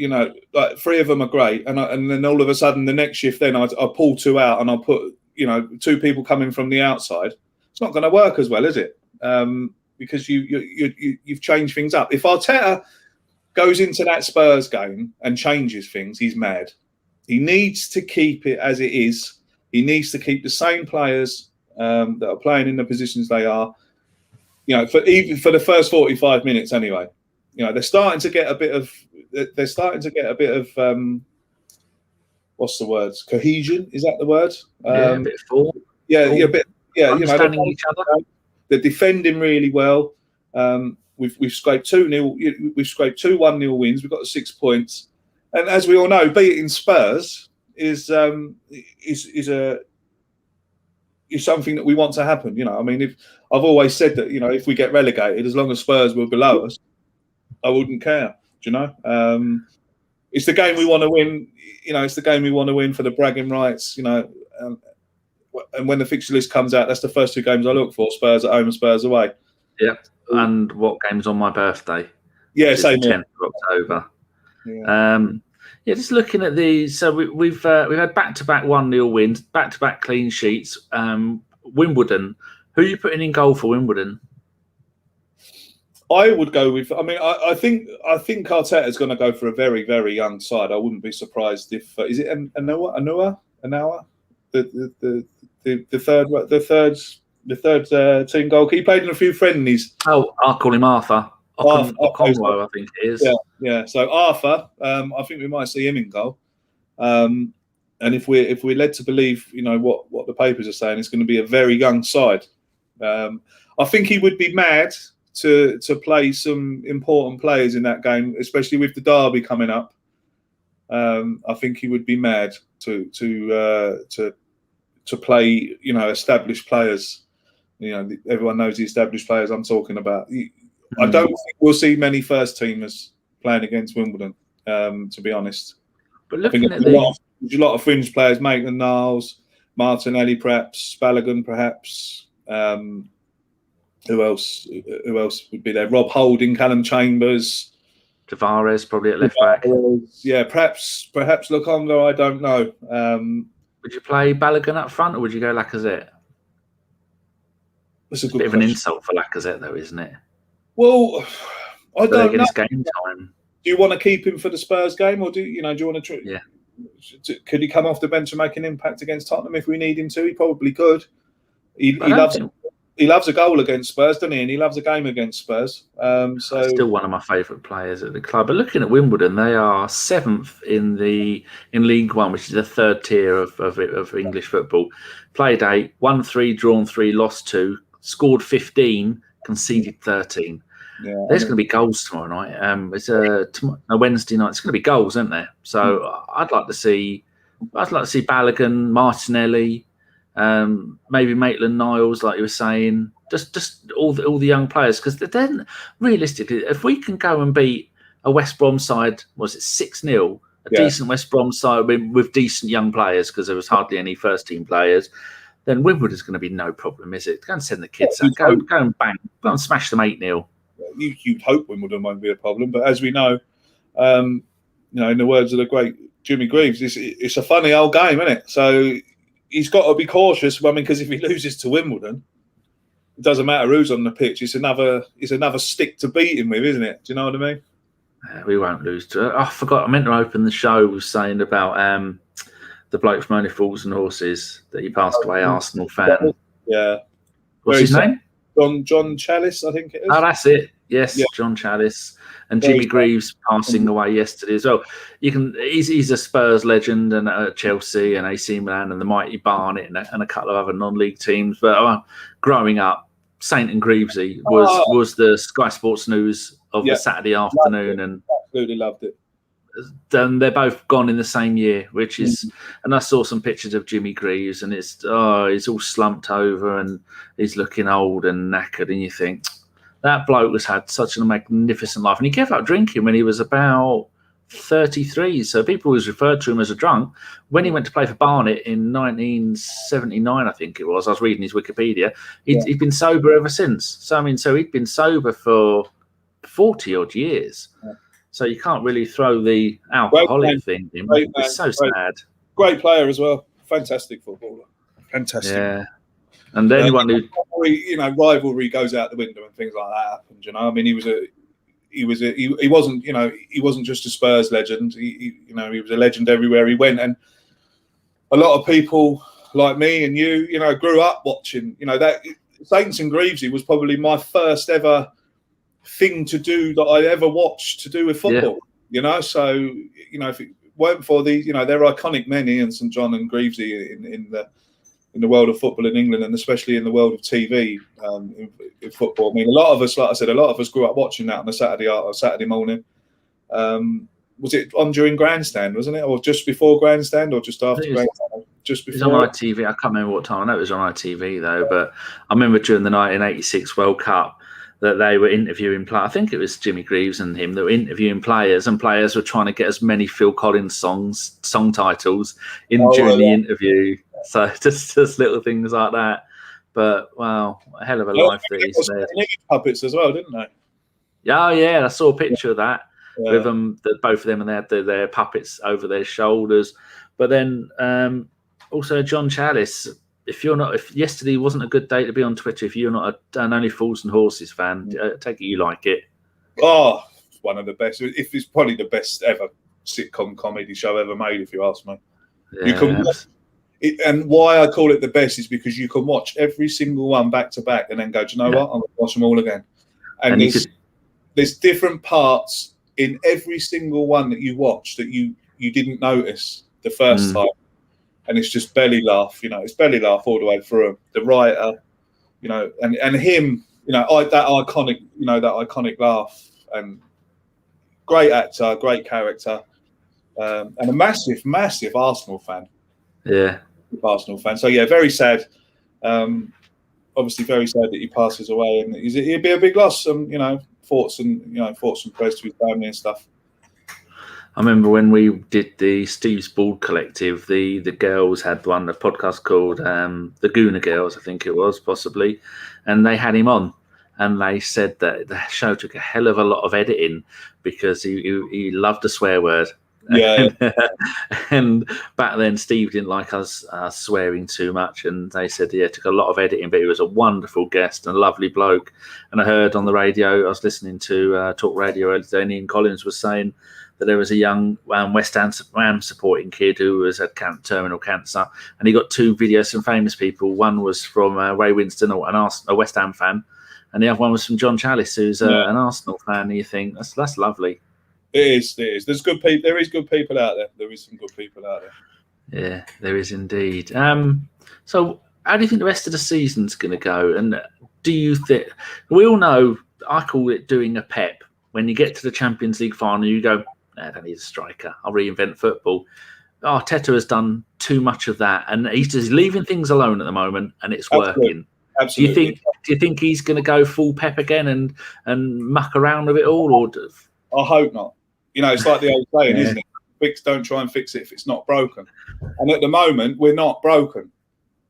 like 3 of them are great, and then all of a sudden the next shift, then I pull 2 out and I'll put, 2 people coming from the outside, it's not going to work as well, is it? Because you've changed things up. If Arteta goes into that Spurs game and changes things, he's mad. He needs to keep it as it is. He needs to keep the same players that are playing in the positions they are. Even for the first 45 minutes anyway. They're starting to get a bit of what's the word? Cohesion, is that the word? A bit of form. A bit. Understanding each other. They're defending really well. We've scraped 2-0. We've scraped 2 1-0 wins. We've got 6 points, and as we all know, beating Spurs is something that we want to happen. If I've always said that, if we get relegated, as long as Spurs were below us, I wouldn't care. Do you know? It's the game we want to win. It's the game we want to win for the bragging rights. And when the fixture list comes out, that's the first 2 games I look for: Spurs at home and Spurs away. Yeah. And what game's on my birthday? Yeah, same. 10th of October. Yeah. Just looking at these, so we've had back-to-back 1-0 wins, back-to-back clean sheets. Wimbledon, who are you putting in goal for Wimbledon? I would go with. I think Arteta's going to go for a very, very young side. I wouldn't be surprised if is it Anua, the third team goalkeeper. He played in a few friendlies. Oh, I'll call him Arthur. Okonkwo, I think it is. Yeah. So Arthur, I think we might see him in goal. And if we're led to believe, what the papers are saying, it's going to be a very young side. I think he would be mad to play some important players in that game, especially with the derby coming up. I think he would be mad to play, established players. Everyone knows the established players I'm talking about. I don't think we'll see many first teamers playing against Wimbledon, to be honest. But looking at there's a lot of fringe players: Maitland-Niles, Martinelli, perhaps Bellerin, perhaps. Who else would be there? Rob Holding, Calum Chambers, Tavares, probably at left back. Yeah, perhaps Lokonga. I don't know. Would you play Bellerin up front, or would you go Lacazette? That's a good bit question. Of an insult for Lacazette, though, isn't it? Well, I don't know. Game time. Do you want to keep him for the Spurs game, or do you want to? Yeah. Could he come off the bench and make an impact against Tottenham if we need him to? He probably could. He loves it. he loves a goal against Spurs, doesn't he? And he loves a game against Spurs. So still one of my favourite players at the club. But looking at Wimbledon, they are 7th in League One, which is the 3rd tier of English football. Played 8, won 3, drawn 3, lost 2, scored 15, conceded 13. Yeah, There's going to be goals tomorrow night. It's a Wednesday night. It's going to be goals, isn't there? So I'd like to see Balogun, Martinelli. Maybe Maitland-Niles, like you were saying, just all the young players, because then realistically, if we can go and beat a West Brom side, was it 6-0, decent West Brom side with decent young players, because there was hardly any first team players, then Wimbledon's going to be no problem, is it? Go and send the kids out, go and bang, go and smash them 8-0. You'd hope Wimbledon won't be a problem, but as we know, in the words of the great Jimmy Greaves, it's a funny old game, isn't it? So he's got to be cautious. Because if he loses to Wimbledon, it doesn't matter who's on the pitch. It's another stick to beat him with, isn't it? Do you know what I mean? We won't lose to. I forgot. I meant to open the show with saying about the bloke from Only Fools and Horses that he passed away, Arsenal fan. Yeah. What's his name? John Chalice, I think it is. Oh, that's it. Yes, yeah. John Chalice. And Jimmy Greaves passing away yesterday as well. He's a Spurs legend, and Chelsea and AC Milan and the mighty Barnet and a couple of other non-league teams. But growing up, Saint and Greavesy was the Sky Sports News of the Saturday afternoon, and absolutely loved it. They're both gone in the same year, which is, and I saw some pictures of Jimmy Greaves, and he's all slumped over and he's looking old and knackered, and you think, that bloke has had such a magnificent life. And he gave up drinking when he was about 33. So people always referred to him as a drunk. When he went to play for Barnet in 1979, I think it was, I was reading his Wikipedia, he'd been sober ever since. So he'd been sober for 40-odd years. Yeah. So you can't really throw the alcoholic thing in. It's so sad. Great player as well. Fantastic footballer. Fantastic. Yeah. And anyone who, rivalry goes out the window and things like that happened. He wasn't just a Spurs legend. He was a legend everywhere he went. And a lot of people like me and you, grew up watching. That Saints and Greavesy was probably my first ever thing to do that I ever watched to do with football. Yeah. So if it weren't for these, they're iconic men, Ian St John and Greavesy in the world of football in England, and especially in the world of TV in football. I mean, a lot of us, like I said, grew up watching that on a Saturday morning. Was it on during Grandstand, wasn't it? Or just before Grandstand, or just after Grandstand? Just before. It was on ITV. I can't remember what time. I know it was on ITV, though. But I remember during the 1986 World Cup that they were interviewing players. I think it was Jimmy Greaves and him that were interviewing players, and players were trying to get as many Phil Collins song titles during the interview. So just little things like that. But wow, a hell of a life that he's led. Puppets as well, didn't they? Yeah, I saw a picture of that with them. Both of them, and they had their puppets over their shoulders. But then also John Chalice. If yesterday wasn't a good day to be on Twitter, if you're not an Only Fools and Horses fan, take it you like it. Oh, one of the best. If it's probably the best ever sitcom comedy show ever made, if you ask me. Yeah. You can watch it, and why I call it the best is because you can watch every single one back to back and then go, do you know what? I'm going to watch them all again. And there's different parts in every single one that you watch that you didn't notice the first time. And it's just belly laugh, it's belly laugh all the way through. The writer, and him, that iconic laugh, and great actor, great character, and a massive, massive Arsenal fan. Yeah. Arsenal fan. So yeah, very sad. Obviously very sad that he passes away, and it'd be a big loss. Thoughts and prayers to his family and stuff. I remember when we did the Steve's Bald Collective, the girls had a podcast called the Gooner Girls, I think it was, possibly, and they had him on, and they said that the show took a hell of a lot of editing because he loved a swear word, Yeah. And back then, Steve didn't like us swearing too much, and they said, it took a lot of editing, but he was a wonderful guest and a lovely bloke. And I heard on the radio, I was listening to Talk Radio earlier today, and Ian Collins was saying that there was a young West Ham supporting kid who was had terminal cancer, and he got 2 videos from famous people. One was from Ray Winston, a West Ham fan, and the other one was from John Chalice, who's an Arsenal fan. And you think that's lovely. It is. There's good people. There is good people out there. There is some good people out there. Yeah, there is indeed. So, how do you think the rest of the season's going to go? And do you think we all know? I call it doing a Pep. When you get to the Champions League final, you go, I don't need a striker. I'll reinvent football. Arteta has done too much of that, and he's just leaving things alone at the moment, and it's working. Absolutely. Do you think he's going to go full Pep again and muck around with it all, or? I hope not. It's like the old saying, isn't it? Don't try and fix it if it's not broken. And at the moment, we're not broken.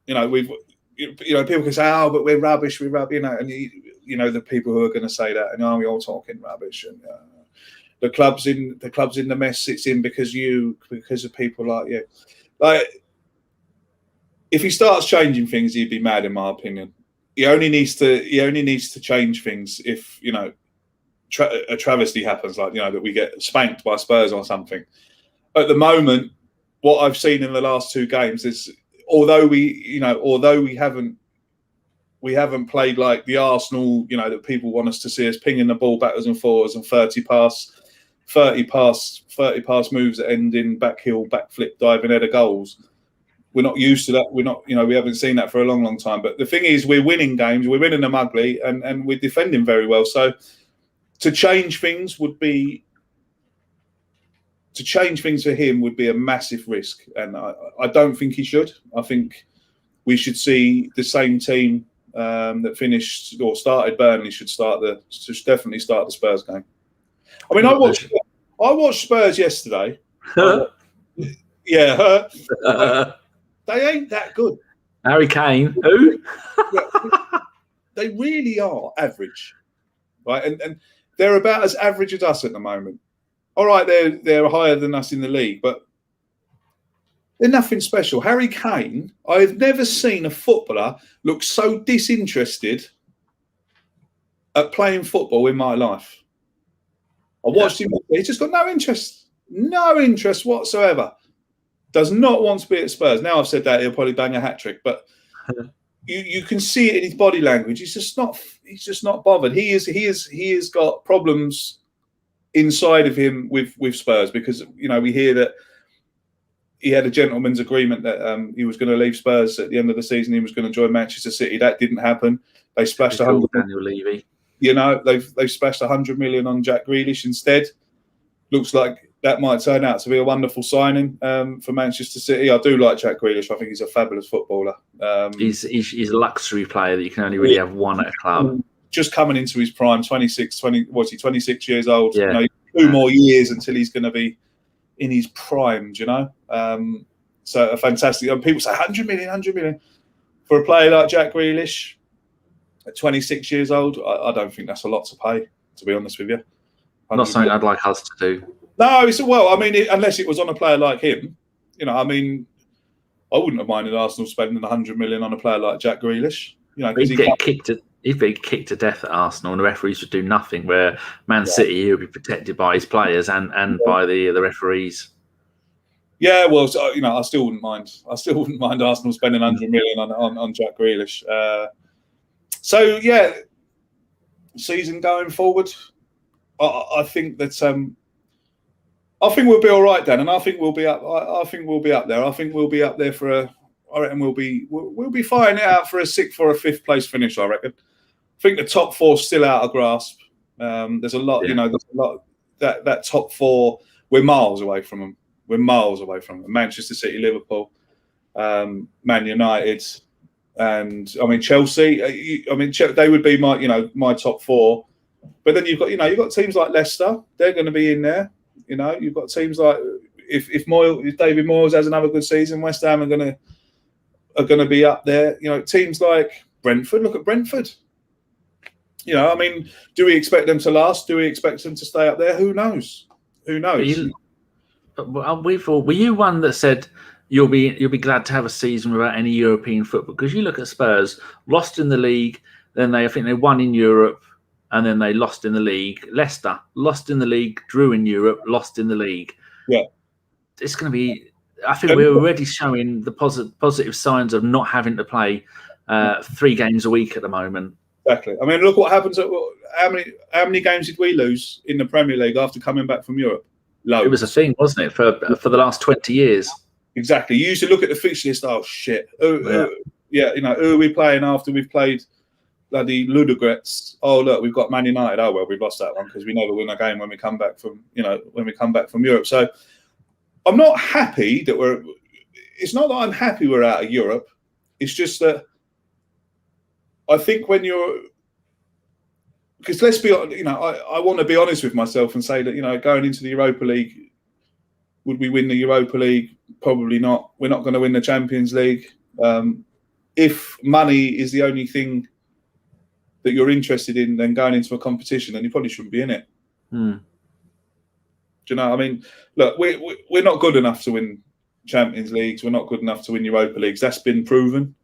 People can say, "Oh, but we're rubbish. We're rubbish." And the people who are going to say that, and we're all talking rubbish. And the club's in the mess it's in because of people like you. Like, if he starts changing things, he'd be mad, in my opinion. He only needs to change things if a travesty happens, like that we get spanked by Spurs or something. At the moment, what I've seen in the last 2 games is, although we haven't played like the Arsenal, that people want us to see us pinging the ball backwards and forwards and 30 pass moves that end in backheel, backflip, diving header goals. We're not used to that. We're not, we haven't seen that for a long, long time. But the thing is, we're winning games. We're winning them ugly, and we're defending very well. So, to change things for him would be a massive risk, and I don't think he should. I think we should see the same team that finished or started Burnley should definitely start the Spurs game. I mean, I watched Spurs yesterday. Yeah, they ain't that good. Harry Kane, who? They really are average, right? And they're about as average as us at the moment. All right, they're higher than us in the league, but they're nothing special. Harry Kane, I've never seen a footballer look so disinterested at playing football in my life. I watched him. He's just got no interest whatsoever. Does not want to be at Spurs. Now I've said that, he'll probably bang a hat-trick, but you can see it in his body language. He's just not bothered. He has got problems inside of him with Spurs, because we hear that he had a gentleman's agreement that he was going to leave Spurs at the end of the season. He was going to join Manchester City. That didn't happen. They splashed Daniel Levy. They've splashed 100 million on Jack Grealish instead. Looks like that might turn out to be a wonderful signing for Manchester City. I do like Jack Grealish. I think he's a fabulous footballer. He's a luxury player that you can only really have one at a club. Just coming into his prime, 26 years old. Yeah. 2 more years until he's going to be in his prime, So a fantastic. And people say 100 million for a player like Jack Grealish at 26 years old. I don't think that's a lot to pay, to be honest with you. Not something I'd like us to do. No, unless it was on a player like him, I wouldn't have minded Arsenal spending 100 million on a player like Jack Grealish. He'd be kicked to death at Arsenal, and the referees would do nothing. Where Man City, he would be protected by his players and by the referees. Yeah, well, I still wouldn't mind. Arsenal spending 100 million on Jack Grealish. Season going forward, I think that I think we'll be all right, Dan, and I think we'll be up. I think we'll be up there. I think we'll be up there I reckon we'll be fighting it out for a 6th or a 5th place finish. I reckon. I think the top 4's still out of grasp. There's a lot, there's a lot that top 4. We're miles away from them. Manchester City, Liverpool, Man United, and Chelsea. They would be my top 4. But then you've got teams like Leicester. They're going to be in there. You've got teams like if David Moyes has another good season, West Ham are going to be up there. Teams like Brentford. Look at Brentford. Do we expect them to last? Do we expect them to stay up there? Who knows? Were you one that said you'll be glad to have a season without any European football? Because you look at Spurs, lost in the league, then I think they won in Europe, and then they lost in the league. Leicester lost in the league, drew in Europe, lost in the league. Yeah, it's going to be. I think we're already showing the positive signs of not having to play 3 games a week at the moment. Exactly. I mean, look what happens. How many games did we lose in the Premier League after coming back from Europe? Loads. It was a thing, wasn't it, for the last 20 years? Exactly. You used to look at the fixture list. Oh shit! Yeah, who are we playing after we've played bloody Ludogorets? Oh look, we've got Man United. Oh well, we've lost that one because we never win a game when we come back from Europe. So I'm not happy that it's not that I'm happy we're out of Europe. It's just that I think because let's be honest, I want to be honest with myself and say that, going into the Europa League, would we win the Europa League? Probably not. We're not going to win the Champions League. If money is the only thing that you're interested in, then going into a competition, then you probably shouldn't be in it. Do you know? I mean, look, we're not good enough to win Champions Leagues. We're not good enough to win Europa Leagues. That's been proven.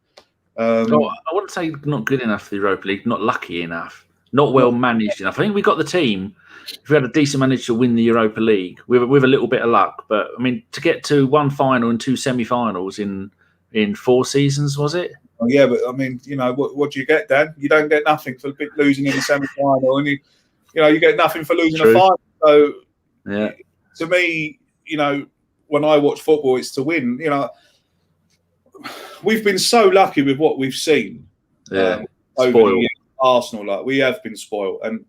I wouldn't say not good enough for the Europa League, not lucky enough, not well managed enough. I think we got the team. If we had a decent manager to win the Europa League with a little bit of luck, but I mean, to get to 1 final and 2 semi-finals in 4 seasons, was it? Oh, yeah, but I mean, what do you get, Dan? You don't get nothing for losing in the semi-final, and you get nothing for losing a final. So, yeah, to me, when I watch football, it's to win. We've been so lucky with what we've seen. Yeah, over the years, Arsenal, like we have been spoiled, and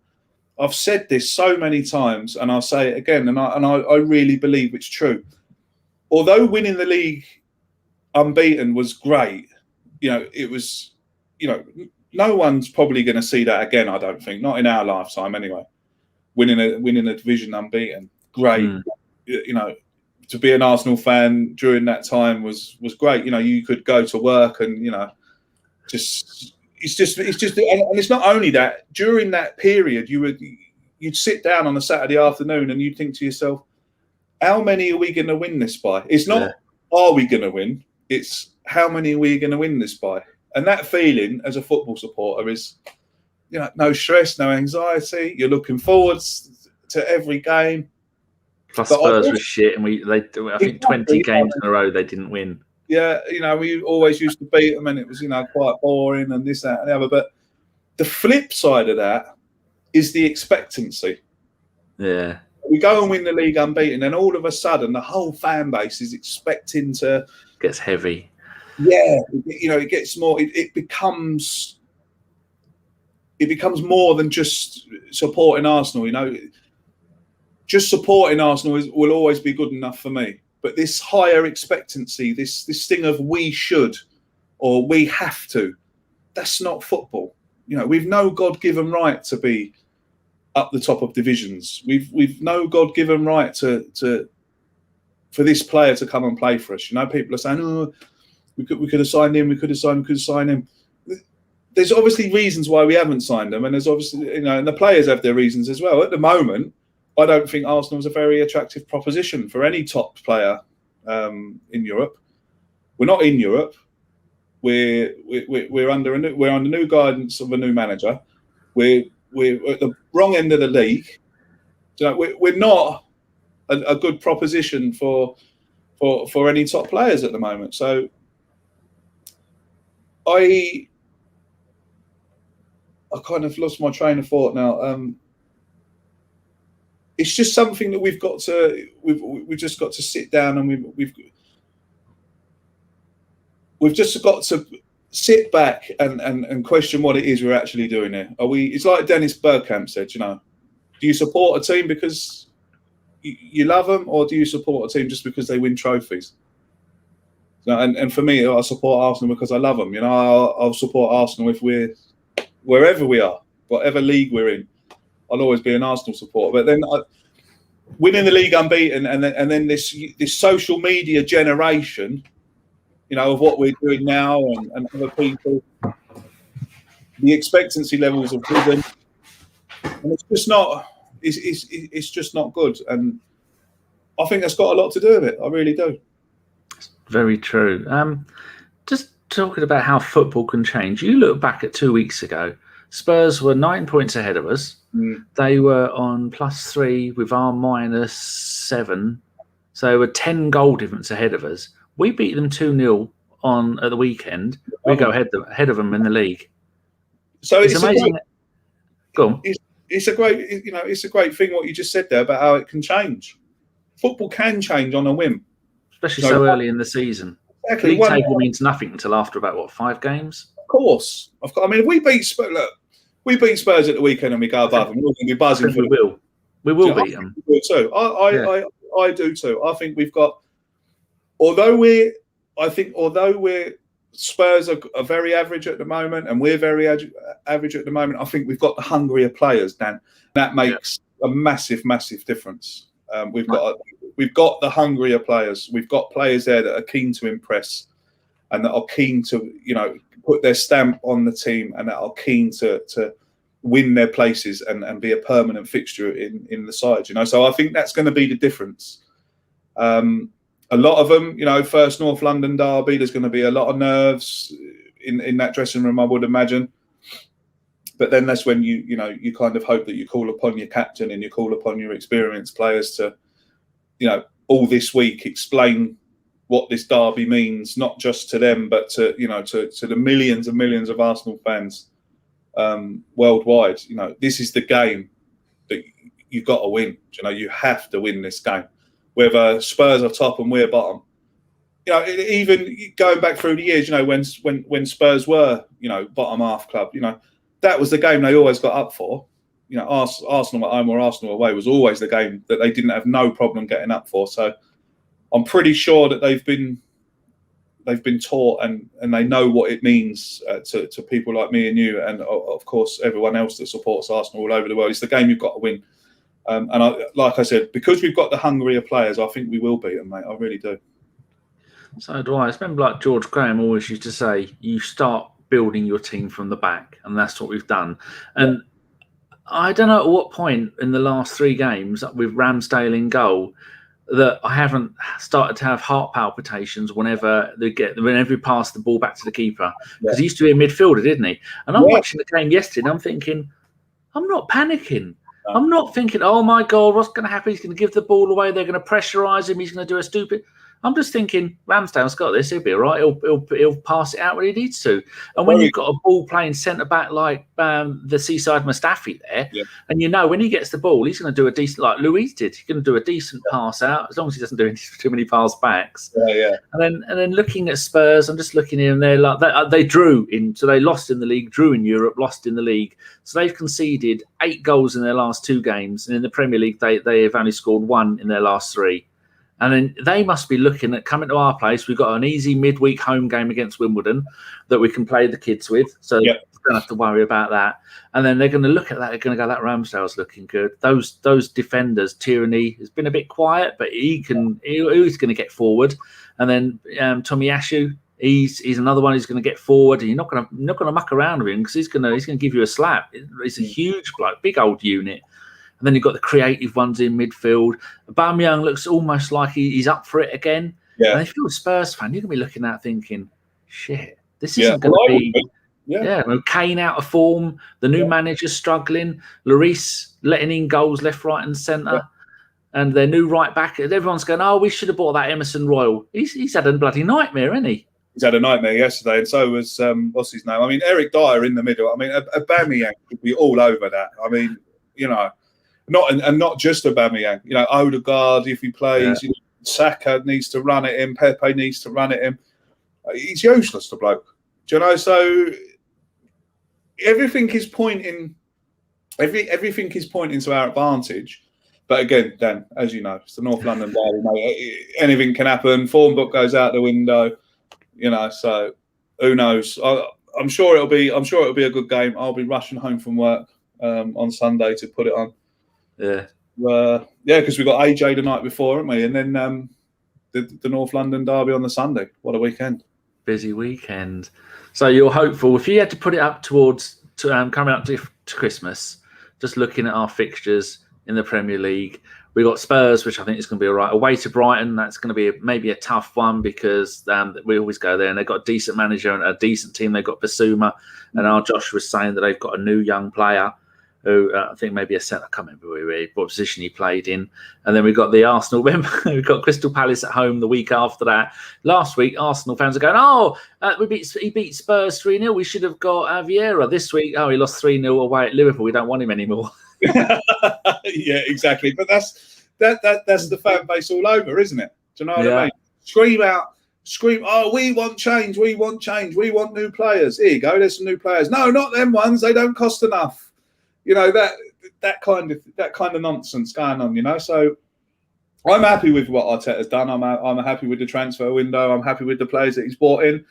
I've said this so many times, and I'll say it again, and I really believe it's true. Although winning the league unbeaten was great, it was, no one's probably going to see that again. I don't think, not in our lifetime anyway. Winning a division unbeaten, great. To be an Arsenal fan during that time was great. You could go to work and it's just, and it's not only that. During that period, you'd sit down on a Saturday afternoon and you'd think to yourself, how many are we going to win this by? It's not, are we going to win? It's how many are we going to win this by? And that feeling as a football supporter is, no stress, no anxiety. You're looking forward to every game. Plus Spurs was shit, and I think 20 games in a row they didn't win. Yeah, we always used to beat them, and it was quite boring and this, that, and the other. But the flip side of that is the expectancy. Yeah, we go and win the league unbeaten, and all of a sudden the whole fan base is expecting to. Gets heavy. Yeah, it gets more. It becomes more than just supporting Arsenal. Just supporting Arsenal will always be good enough for me. But this higher expectancy, this thing of we should or we have to, that's not football. We've no God-given right to be up the top of divisions. We've no God-given right for this player to come and play for us. People are saying, oh, we could have signed him, we could have signed him. There's obviously reasons why we haven't signed them, and there's obviously, and the players have their reasons as well. At the moment, I don't think Arsenal's a very attractive proposition for any top player in Europe. We're not in Europe. We're under new guidance of a new manager. We're at the wrong end of the league. We're not a good proposition for any top players at the moment. So I kind of lost my train of thought now. It's just something that we've just got to sit down and we've just got to sit back and question what it is we're actually doing here. It's like Dennis Bergkamp said, do you support a team because you love them, or do you support a team just because they win trophies? And for me, I support Arsenal because I love them. I'll support Arsenal if we're wherever we are, whatever league we're in. I'll always be an Arsenal supporter. But then winning the league unbeaten, and then this social media generation, of what we're doing now, and other people, the expectancy levels have risen, and it's just not. It's just not good. And I think that's got a lot to do with it. I really do. Very true. Just talking about how football can change. You look back at 2 weeks ago. Spurs were 9 points ahead of us. They were on +3 with our -7. So they were 10 goal difference ahead of us. We beat them 2-0 at the weekend. We go ahead of them in the league. So it's amazing. Go on. It's a great, it's a great thing what you just said there about how it can change. Football can change on a whim, especially so early in the season. Exactly. League table means nothing until after about 5 games. Of course, I mean, we beat Spurs. Look, we beat Spurs at the weekend and we go above them. We're going to be buzzing. We will beat them. I do too. I do too. I think we've got. Although we're Spurs are very average at the moment, and we're very average at the moment. I think we've got the hungrier players, Dan. That makes a massive, massive difference. We've got the hungrier players. We've got players there that are keen to impress, and that are keen to put their stamp on the team, and that are keen to win their places and be a permanent fixture in the side. So I think that's going to be the difference. A lot of them, first North London derby, there's going to be a lot of nerves in that dressing room, I would imagine. But then that's when you kind of hope that you call upon your captain and you call upon your experienced players to, all this week explain what this derby means, not just to them, but to the millions and millions of Arsenal fans worldwide. This is the game that you've got to win. You have to win this game. Whether Spurs are top and we're bottom, even going back through the years, when Spurs were, bottom half club, that was the game they always got up for. Arsenal at home or Arsenal away was always the game that they didn't have no problem getting up for. So I'm pretty sure that they've been taught and they know what it means to people like me and you, and of course everyone else that supports Arsenal all over the world. It's the game you've got to win. Like I said, because we've got the hungrier players, I think we will beat them, mate. I really do. So do I. I remember like George Graham always used to say, you start building your team from the back, and that's what we've done. And I don't know at what point in the last 3 games with Ramsdale in goal that I haven't started to have heart palpitations whenever we pass the ball back to the keeper, because he used to be a midfielder, didn't he? And I'm watching the game yesterday, and I'm thinking, I'm not panicking. I'm not thinking, oh my God, what's going to happen? He's going to give the ball away. They're going to pressurise him. He's going to do a stupid. I'm just thinking, Ramsdale's got this. He'll be all right. He'll pass it out when he needs to. And when you've got a ball playing centre back like the Seaside Mustafi there, and when he gets the ball, he's going to do a decent, like Luis did. He's going to do a decent pass out, as long as he doesn't do too many pass backs. And then looking at Spurs, I'm just looking in there like they drew in, so they lost in the league, drew in Europe, lost in the league. So they've conceded 8 goals in their last 2 games, and in the Premier League they have only scored 1 in their last 3. And then they must be looking at coming to our place. We've got an easy midweek home game against Wimbledon that we can play the kids with. So we don't have to worry about that. And then they're going to look at that. They're going to go, that Ramsdale's looking good. Those defenders, Tierney has been a bit quiet, but he's going to get forward. And then Tomiyasu, he's another one who's going to get forward. And you're not going to muck around with him because he's going to give you a slap. He's a huge bloke, big old unit. And then you've got the creative ones in midfield. Aubameyang looks almost like he's up for it again. And if you're a Spurs fan, you're going to be looking at thinking, shit, this isn't going to be... Kane out of form. The new manager's struggling. Lloris letting in goals left, right and centre. And their new right back. Everyone's going, oh, we should have bought that Emerson Royal. He's had a bloody nightmare, hasn't he? He's had a nightmare yesterday, and so was, what's his name? I mean, Eric Dyer in the middle. I mean, Aubameyang could be all over that. I mean, not just Aubameyang. Odegaard, if he plays, Saka needs to run at him. Pepe needs to run at him. He's useless, the bloke. Do you know? So everything is pointing to our advantage. But again, Dan, as you know, it's the North London derby, mate. Anything can happen. Form book goes out the window. So who knows? I'm sure it'll be a good game. I'll be rushing home from work on Sunday to put it on. Because we've got AJ the night before, haven't we? And then the North London derby on the Sunday. What a weekend! Busy weekend. So you're hopeful. If you had to put it up towards coming up to Christmas, just looking at our fixtures in the Premier League, We got Spurs, which I think is going to be all right. Away to Brighton, that's going to be maybe a tough one because we always go there and they've got a decent manager and a decent team. They've got Basuma, and our Josh was saying that they've got a new young player who I think maybe a centre. I can't remember what position he played in. And then we've got the Arsenal. We've got Crystal Palace at home the week after that. Last week, Arsenal fans are going, he beat Spurs 3-0. We should have got Vieira. This week, he lost 3-0 away at Liverpool. We don't want him anymore. Yeah, exactly. But that's the fan base all over, isn't it? Do you know what I mean? Scream, we want change, we want change, we want new players. Here you go, there's some new players. No, not them ones, they don't cost enough. You know, that kind of nonsense going on, you know. So I'm happy with what Arteta's done. I'm happy with the transfer window. I'm happy with the players that he's brought in.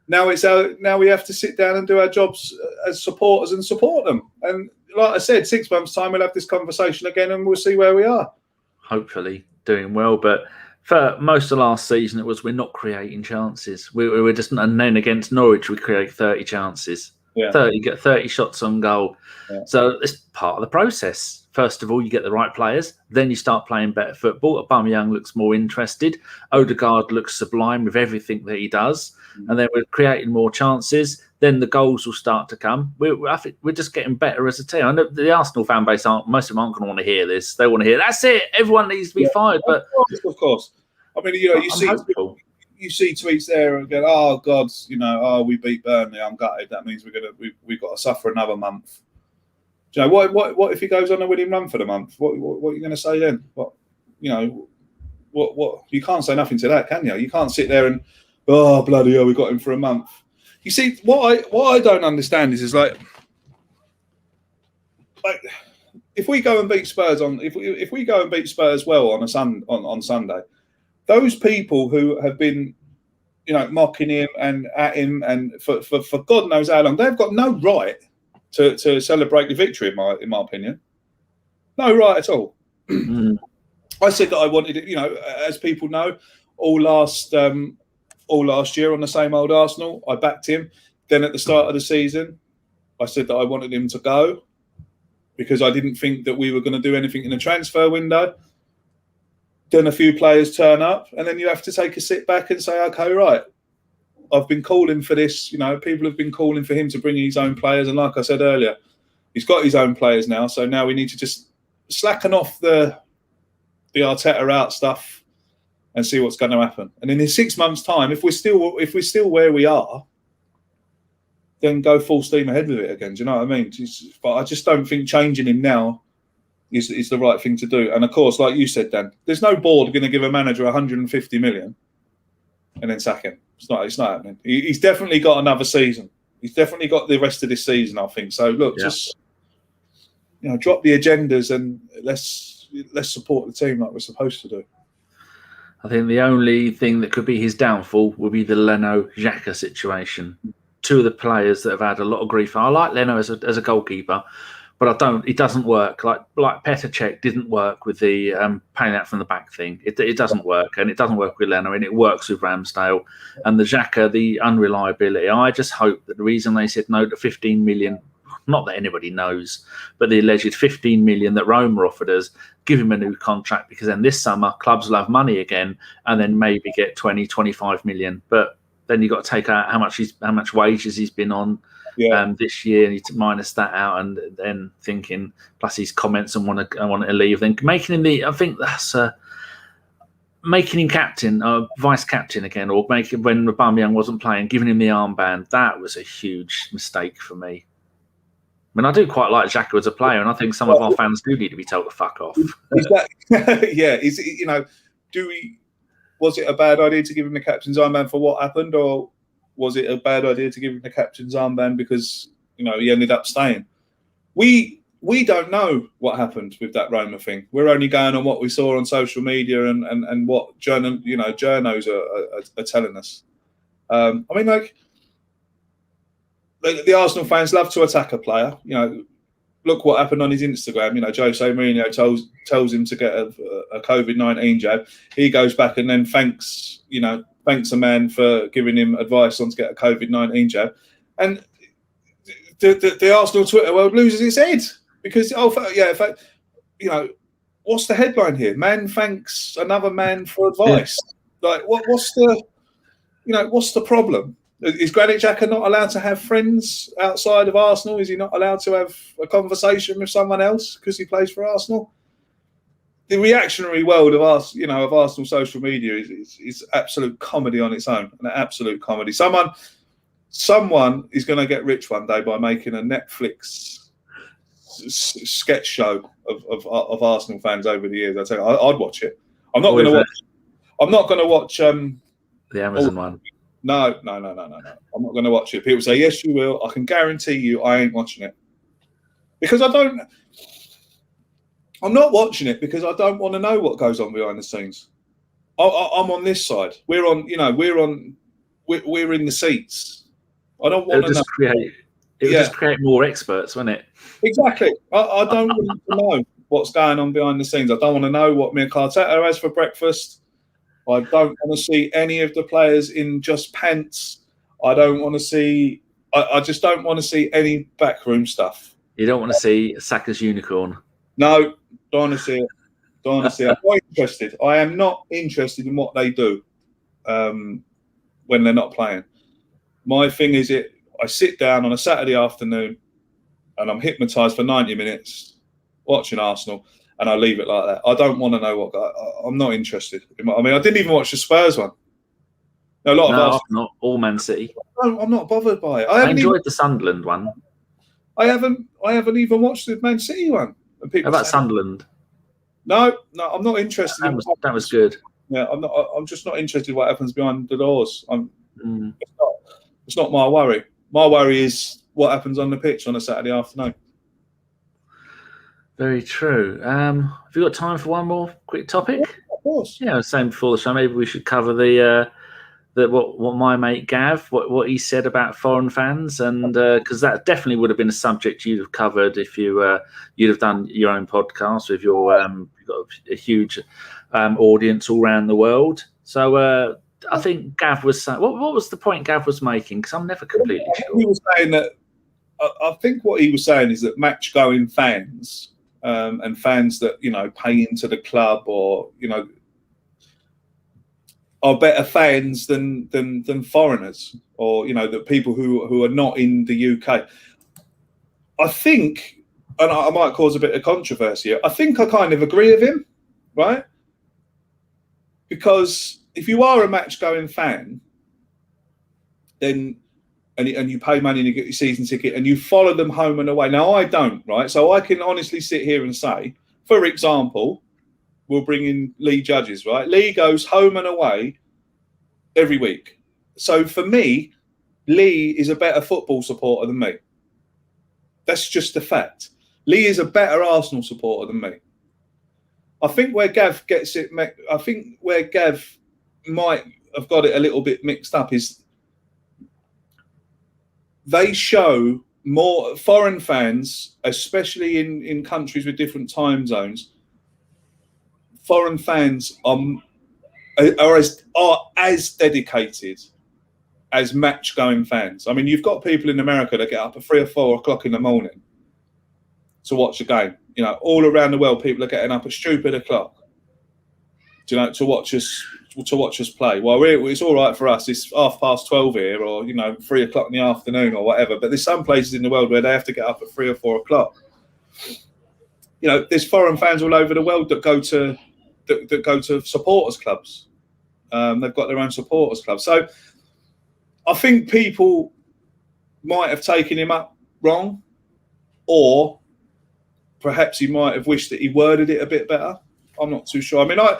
Now we have to sit down and do our jobs as supporters and support them. And like I said, 6 months' time, we'll have this conversation again and we'll see where we are. Hopefully doing well. But for most of last season, we're not creating chances. We were just, and then against Norwich, we create 30 chances. Yeah. 30 shots on goal. Yeah. So it's part of the process. First of all, you get the right players. Then you start playing better football. Aubameyang looks more interested. Odegaard looks sublime with everything that he does. And then we're creating more chances. Then the goals will start to come. I think we're just getting better as a team. I know the Arsenal fan base most of them aren't going to want to hear this. They want to hear, that's it, everyone needs to be fired. But of course. I mean, you know, you see tweets there and go, oh God, you know, we beat Burnley, I'm gutted. That means we've got to suffer another month. Do you know, what if he goes on a winning run for the month? What are you going to say then? What you can't say nothing to that, can you? You can't sit there and bloody hell, we got him for a month. You see, what I don't understand is like if we go and beat Spurs if we go and beat Spurs well on Sunday, those people who have been, you know, mocking him and at him and for God knows how long, they've got no right to celebrate the victory, in my opinion. No right at all. I said that I wanted it, you know, as people know, all last year on the same old Arsenal. I backed him. Then at the start of the season, I said that I wanted him to go because I didn't think that we were going to do anything in the transfer window. Then a few players turn up, and then you have to take a sit back and say, okay, right, I've been calling for this. You know, people have been calling for him to bring his own players. And like I said earlier, he's got his own players now. So now we need to just slacken off the Arteta out stuff and see what's going to happen. And in 6 months' time, if we're still where we are, then go full steam ahead with it again. Do you know what I mean? But I just don't think changing him now is the right thing to do. And of course, like you said, Dan, there's no board going to give a manager 150 million and then sack him. It's not happening. He's definitely got another season. He's definitely got the rest of this season, I think. So look, just drop the agendas and let's support the team like we're supposed to do. I think the only thing that could be his downfall would be the Leno Xhaka situation. Two of the players that have had a lot of grief. I like Leno as a goalkeeper, but it doesn't work. Like Petr didn't work with the paying out from the back thing. It doesn't work, and it doesn't work with Leno, and it works with Ramsdale. And the Xhaka, the unreliability. I just hope that the reason they said no to 15 million, not that anybody knows, but the alleged 15 million that Roma offered us, give him a new contract, because then this summer clubs will have money again, and then maybe get 20, 25 million. But then you've got to take out how much wages he's been on this year, and you minus that out, and then thinking plus his comments and want to leave. Then making him making him captain, vice captain again, or making when Aubameyang wasn't playing, giving him the armband. That was a huge mistake for me. I mean, I do quite like Xhaka as a player, and I think some of our fans do need to be told to fuck off. Was it a bad idea to give him the captain's armband for what happened, or was it a bad idea to give him the captain's armband because he ended up staying? We don't know what happened with that Roma thing. We're only going on what we saw on social media and what journos are telling us. I mean, like the Arsenal fans love to attack a player. Look what happened on his Instagram. Jose Mourinho tells him to get a COVID-19 jab. He goes back and then thanks a man for giving him advice on to get a COVID-19 jab. And the Arsenal Twitter world loses its head because what's the headline here? Man thanks another man for advice. Like, what's the problem? Is Granit Xhaka not allowed to have friends outside of Arsenal? Is he not allowed to have a conversation with someone else because he plays for Arsenal? The reactionary world of Arsenal social media is absolute comedy on its own, an absolute comedy. Someone is going to get rich one day by making a Netflix sketch show of Arsenal fans over the years. I tell you, I'd watch it. I'm not going to watch the Amazon one. No. I'm not going to watch it. People say, yes, you will. I can guarantee you I ain't watching it. Because I'm not watching it because I don't want to know what goes on behind the scenes. I'm on this side. We're in the seats. I don't want to know. It would just create more experts, wouldn't it? Exactly. I don't want to know what's going on behind the scenes. I don't want to know what Mikel Arteta has for breakfast. I don't want to see any of the players in just pants. I don't want to see. I just don't want to see any backroom stuff. You don't want to see Saka's unicorn. No, don't want to see it. Don't want to see it. I'm not interested. I am not interested in what they do when they're not playing. My thing is I sit down on a Saturday afternoon and I'm hypnotised for 90 minutes watching Arsenal. And I leave it like that. I don't want to know I'm not interested. I mean, I didn't even watch the Spurs one. Not all Man City. I'm not bothered by it. I enjoyed the Sunderland one. I haven't even watched the Man City one. How about Sunderland? No, I'm not interested. That was good. Yeah, I'm just not interested in what happens behind the doors. It's not my worry. My worry is what happens on the pitch on a Saturday afternoon. Very true. Have you got time for one more quick topic? Yeah, of course. Yeah, I was saying before the show, maybe we should cover what my mate Gav, what he said about foreign fans, and because that definitely would have been a subject you'd have covered if you'd have done your own podcast with your you've got a huge audience all around the world. So I think Gav was saying, what was the point Gav was making? Because I'm never completely sure. He was saying that I think what he was saying is that match-going fans. And fans that pay into the club or are better fans than foreigners or the people who are not in the UK. I think, and I might cause a bit of controversy. I think I kind of agree with him, right? Because if you are a match-going fan, then and you pay money and you get your season ticket and you follow them home and away. Now, I don't, right? So I can honestly sit here and say, for example, we'll bring in Lee Judges, right? Lee goes home and away every week. So for me, Lee is a better football supporter than me. That's just a fact. Lee is a better Arsenal supporter than me. I think where Gav gets it, I think where Gav might have got it a little bit mixed up is they show more foreign fans, especially in countries with different time zones. Foreign fans are as dedicated as match-going fans. I mean, you've got people in America that get up at 3 or 4 o'clock in the morning to watch a game. All around the world, people are getting up at stupid o'clock. To watch us play. Well, it's all right for us. It's 12:30 here, or 3 o'clock in the afternoon, or whatever. But there's some places in the world where they have to get up at 3 or 4 o'clock. There's foreign fans all over the world that go to supporters clubs. They've got their own supporters club. So I think people might have taken him up wrong, or perhaps he might have wished that he worded it a bit better. I'm not too sure. I mean, I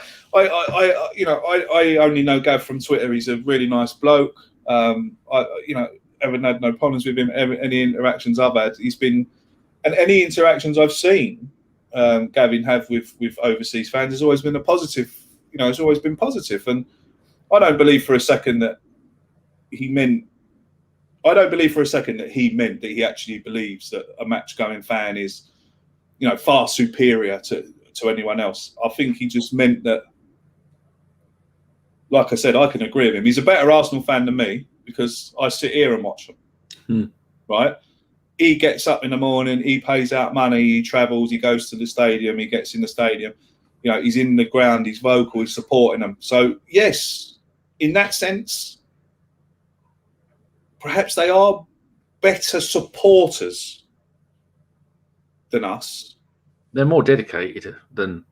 only know Gav from Twitter. He's a really nice bloke. Haven't had no problems with him. Any interactions I've had, and any interactions I've seen Gavin have with overseas fans has always been a positive. It's always been positive. And I don't believe for a second that he meant. I don't believe for a second that he meant that he actually believes that a match-going fan is, far superior to anyone else. I think he just meant that, like I said, I can agree with him. He's a better Arsenal fan than me because I sit here and watch him. Right? He gets up in the morning, he pays out money, he travels, he goes to the stadium, he gets in the stadium. he's in the ground, he's vocal, he's supporting them. So yes, in that sense, perhaps they are better supporters than us. They're more dedicated than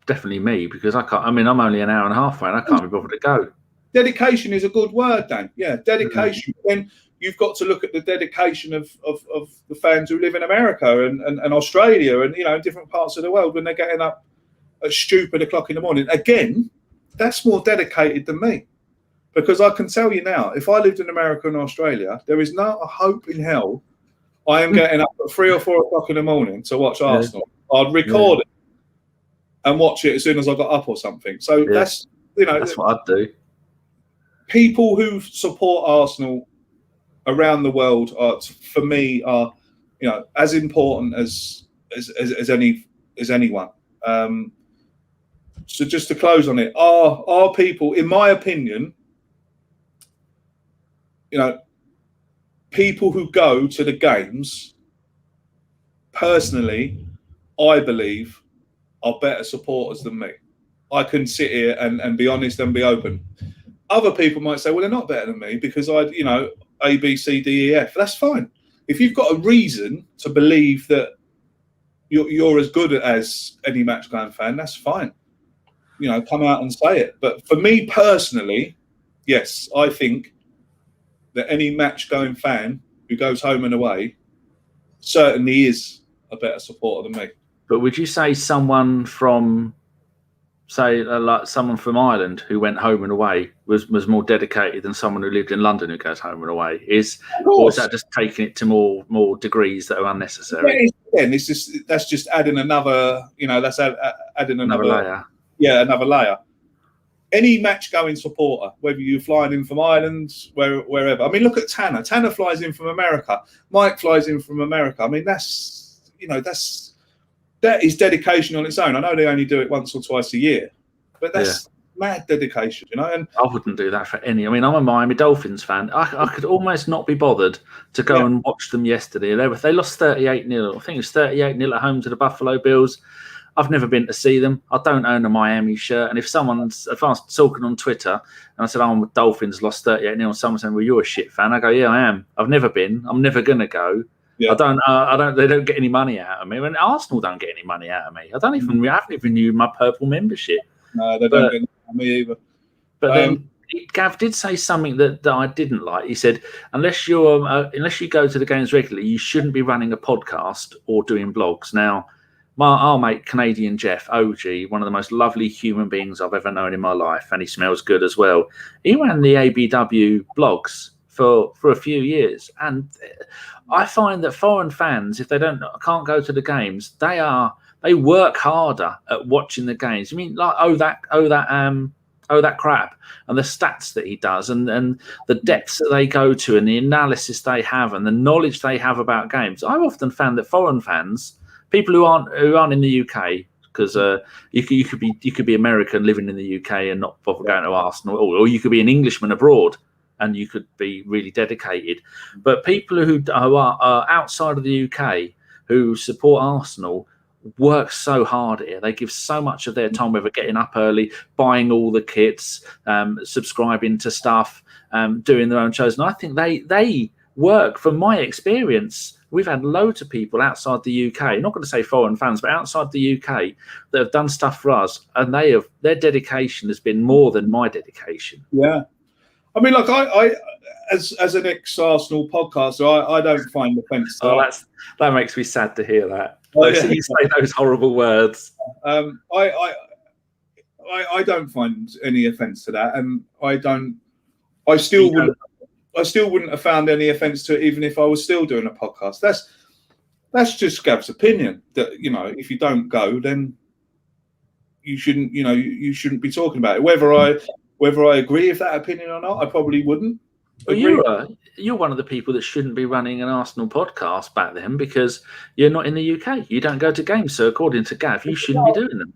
definitely me, because I can't. I mean, I'm only an hour and a half away, and I can't be bothered to go. Dedication is a good word, Dan. Yeah, dedication. Then you've got to look at the dedication of the fans who live in America and Australia and different parts of the world when they're getting up at stupid o'clock in the morning. Again, that's more dedicated than me, because I can tell you now, if I lived in America and Australia, there is not a hope in hell I am getting up at 3 or 4 o'clock in the morning to watch Arsenal. I'd record it and watch it as soon as I got up or something. So that's what I'd do. People who support Arsenal around the world for me are as important as anyone. So just to close on it, are people, in my opinion, people who go to the games, personally, I believe, are better supporters than me. I can sit here and be honest and be open. Other people might say, well, they're not better than me because A, B, C, D, E, F. That's fine. If you've got a reason to believe that you're as good as any match-going fan, that's fine. Come out and say it. But for me personally, yes, I think that any match-going fan who goes home and away certainly is a better supporter than me. But would you say someone from, like someone from Ireland who went home and away was more dedicated than someone who lived in London who goes home and away? Or is that just taking it to more degrees that are unnecessary? Yeah, that's just adding another, that's adding another layer. Yeah, another layer. Any match-going supporter, whether you're flying in from Ireland, wherever. I mean, look at Tanner. Tanner flies in from America. Mike flies in from America. I mean, that is dedication on its own. I know they only do it once or twice a year, but that's mad dedication, And I wouldn't do that for any. I mean, I'm a Miami Dolphins fan. I could almost not be bothered to go and watch them yesterday. They lost 38-0. I think it was 38-0 at home to the Buffalo Bills. I've never been to see them. I don't own a Miami shirt. And if I was talking on Twitter and I said, "Oh, Dolphins lost 38-0," someone saying, "Well, you're a shit fan." I go, "Yeah, I am. I've never been. I'm never gonna go." Yeah. They don't get any money out of me. When Arsenal don't get any money out of me. I haven't even renewed my purple membership. No, they don't get any out of me either. But then Gav did say something that I didn't like. He said, unless you go to the games regularly, you shouldn't be running a podcast or doing blogs. Now, our mate, Canadian Jeff, OG, one of the most lovely human beings I've ever known in my life, and he smells good as well. He ran the ABW blogs for a few years, and I find that foreign fans, if they can't go to the games, they work harder at watching the games. I mean, like that crap, and the stats that he does, and the depths that they go to, and the analysis they have, and the knowledge they have about games. I've often found that foreign fans, people who aren't in the UK, because you could be American living in the UK and not bother going to Arsenal, or you could be an Englishman abroad and you could be really dedicated. But people who are outside of the UK who support Arsenal work so hard here. They give so much of their time, whether getting up early, buying all the kits, subscribing to stuff, doing their own shows. And I think they work, from my experience. We've had loads of people outside the UK, not going to say foreign fans, but outside the UK that have done stuff for us, and their dedication has been more than my dedication. Yeah. I mean, like I as an ex-Arsenal podcaster, I don't find offence. That makes me sad to hear that. You say those horrible words. I don't find any offence to that, and I still wouldn't have found any offence to it, even if I was still doing a podcast. That's just Gav's opinion. That if you don't go, then you shouldn't. You shouldn't be talking about it. Whether I agree with that opinion or not, I probably wouldn't. Well, you're one of the people that shouldn't be running an Arsenal podcast back then, because you're not in the UK. You don't go to games, so according to Gav, you shouldn't be doing them.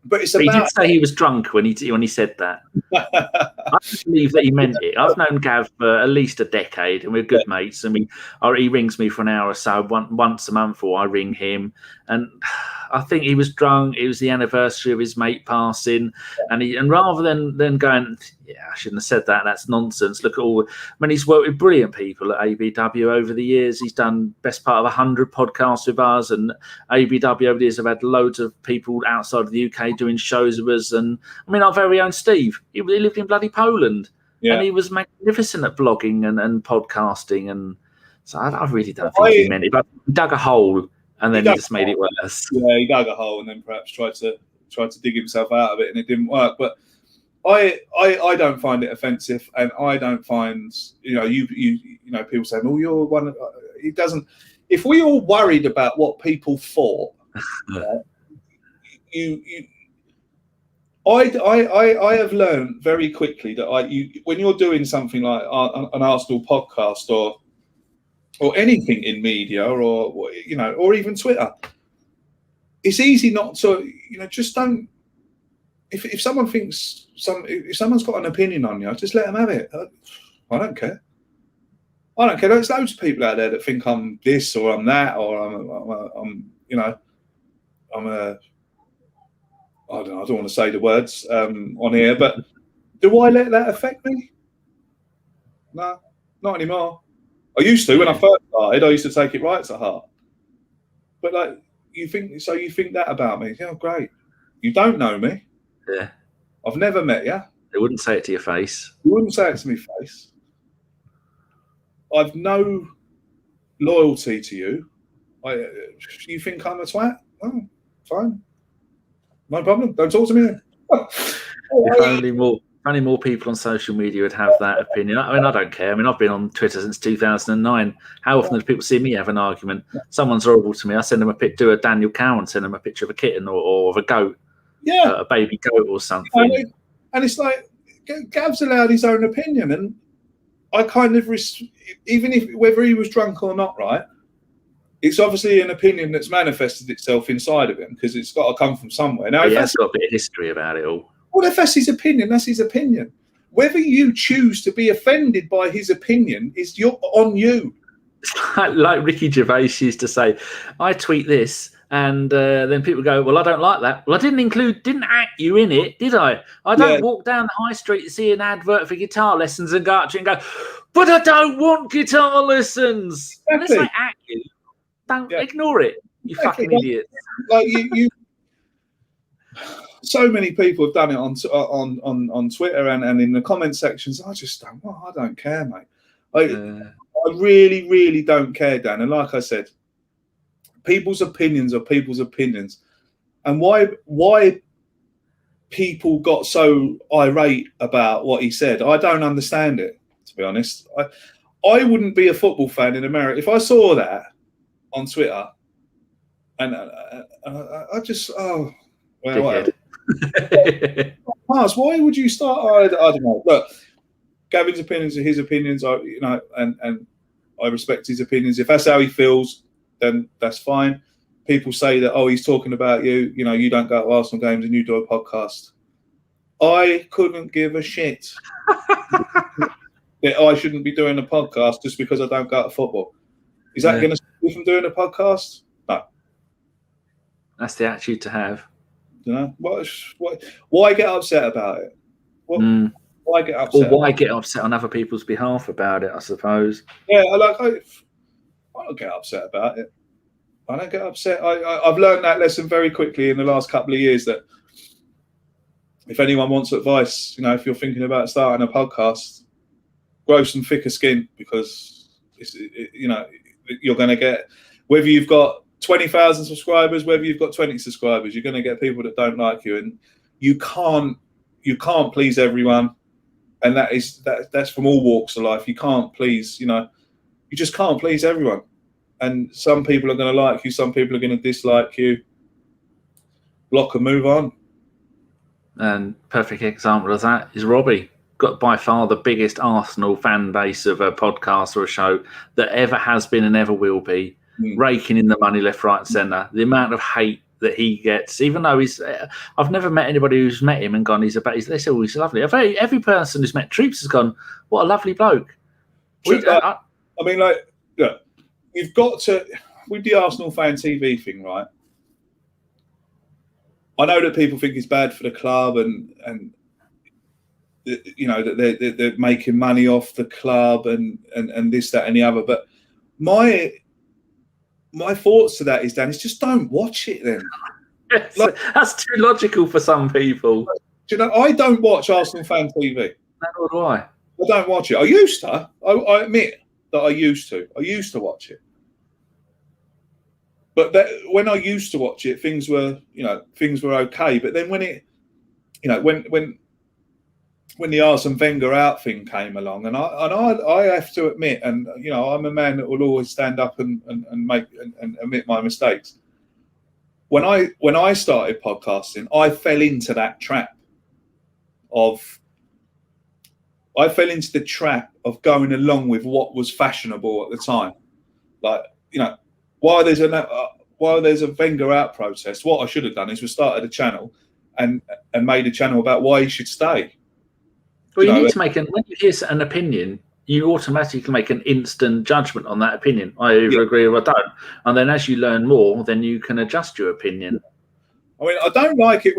But he did say he was drunk when he said that. I believe that he meant it. I've known Gav for at least a decade, and we're good mates. And he rings me for an hour or so once a month, or I ring him. And I think he was drunk. It was the anniversary of his mate passing, and rather than going, I shouldn't have said that. That's nonsense. Look at all. I mean, he's worked with brilliant people at ABW over the years. He's done best part of 100 podcasts with us, and ABW over the years have had loads of people outside of the UK doing shows with us. And I mean, our very own Steve. He lived in bloody Poland. Yeah. And he was magnificent at blogging and podcasting, and so I really don't think he meant it. But he dug a hole, and then he just made it worse. Yeah, he dug a hole, and then perhaps tried to dig himself out of it, and it didn't work. But I don't find it offensive, and I don't find you know people say, "Oh, you're one." It doesn't. If we all worried about what people thought, I have learned very quickly that when you're doing something like an Arsenal podcast or anything in media or even Twitter, it's easy not to just don't. If someone thinks if someone's got an opinion on you, just let them have it. I don't care. I don't care. There's loads of people out there that think I'm this or I'm that or I'm a. I don't want to say the words on here, but do I let that affect me? No, not anymore. I used to when I first started. I used to take it right to heart. But you think that about me? Yeah, great. You don't know me. Yeah. I've never met you. They wouldn't say it to your face. You wouldn't say it to my face. I've no loyalty to you. You think I'm a twat? Oh, fine. No problem. Don't talk to me then. If only more people on social media would have that opinion. I mean, I don't care. I mean, I've been on Twitter since 2009. How often do people see me have an argument? Someone's horrible to me. I send them do a Daniel Cowan, send them a picture of a kitten or of a goat. Yeah. A baby goat or something. And it's like, Gav's allowed his own opinion. And I kind of, even if whether he was drunk or not, right? It's obviously an opinion that's manifested itself inside of him because it's got to come from somewhere. Now, has got a bit of history about it all. Well, if that's his opinion, that's his opinion. Whether you choose to be offended by his opinion is on you. Like Ricky Gervais used to say, I tweet this, and then people go, well, I don't like that. Well, I didn't act you in it, did I? I don't walk down the high street and see an advert for guitar lessons and go up to it and go, but I don't want guitar lessons. Exactly. Unless I act you. Don't ignore it, you fucking idiot. Like you so many people have done it on Twitter and in the comment sections. I just don't. Well, I don't care, mate. I really, really don't care, Dan. And like I said, people's opinions are people's opinions, and why people got so irate about what he said, I don't understand it. To be honest, I wouldn't be a football fan in America if I saw that on Twitter, and I just why would you start? I don't know. Look, Gavin's opinions are his opinions. And I respect his opinions. If that's how he feels, then that's fine. People say that he's talking about you. You don't go to Arsenal games and you do a podcast. I couldn't give a shit that I shouldn't be doing a podcast just because I don't go to football. Is that going to stop you from doing a podcast? No. That's the attitude to have. Why get upset about it? Why get upset? Or why get upset on other people's behalf about it, I suppose. Yeah, I don't get upset about it. I don't get upset. I've learned that lesson very quickly in the last couple of years that if anyone wants advice, if you're thinking about starting a podcast, grow some thicker skin because you're going to get, whether you've got 20,000 subscribers, whether you've got 20 subscribers, you're going to get people that don't like you, and you can't please everyone, and that's from all walks of life. You can't please, you just can't please everyone, and some people are going to like you, some people are going to dislike you. Block and move on. And perfect example of that is Robbie. Got by far the biggest Arsenal fan base of a podcast or a show that ever has been and ever will be, raking in the money left, right and centre. The amount of hate that he gets, even though I've never met anybody who's met him and gone, they say, he's lovely. Every person who's met Troops has gone, what a lovely bloke. You've got to, with the Arsenal Fan TV thing, right? I know that people think it's bad for the club, and you know that they're making money off the club and this, that, and the other. But my thoughts to that is, Dan, is just don't watch it then. Like, that's too logical for some people. Do you know, I don't watch Arsenal fan TV. Nor do I. I don't watch it. I used to. I admit that I used to. I used to watch it. But when I used to watch it, things were okay. But then when it, you know, when the Arsene Wenger out thing came along, and I have to admit, and you know, I'm a man that will always stand up and make and admit my mistakes. When I started podcasting, I fell into that trap of going along with what was fashionable at the time. Like, you know, while there's a Wenger out protest, what I should have done is we started a channel and made a channel about why he should stay. Well, you need to make when you hear an opinion, you automatically make an instant judgment on that opinion. I either agree or I don't. And then as you learn more, then you can adjust your opinion. I mean, I don't like it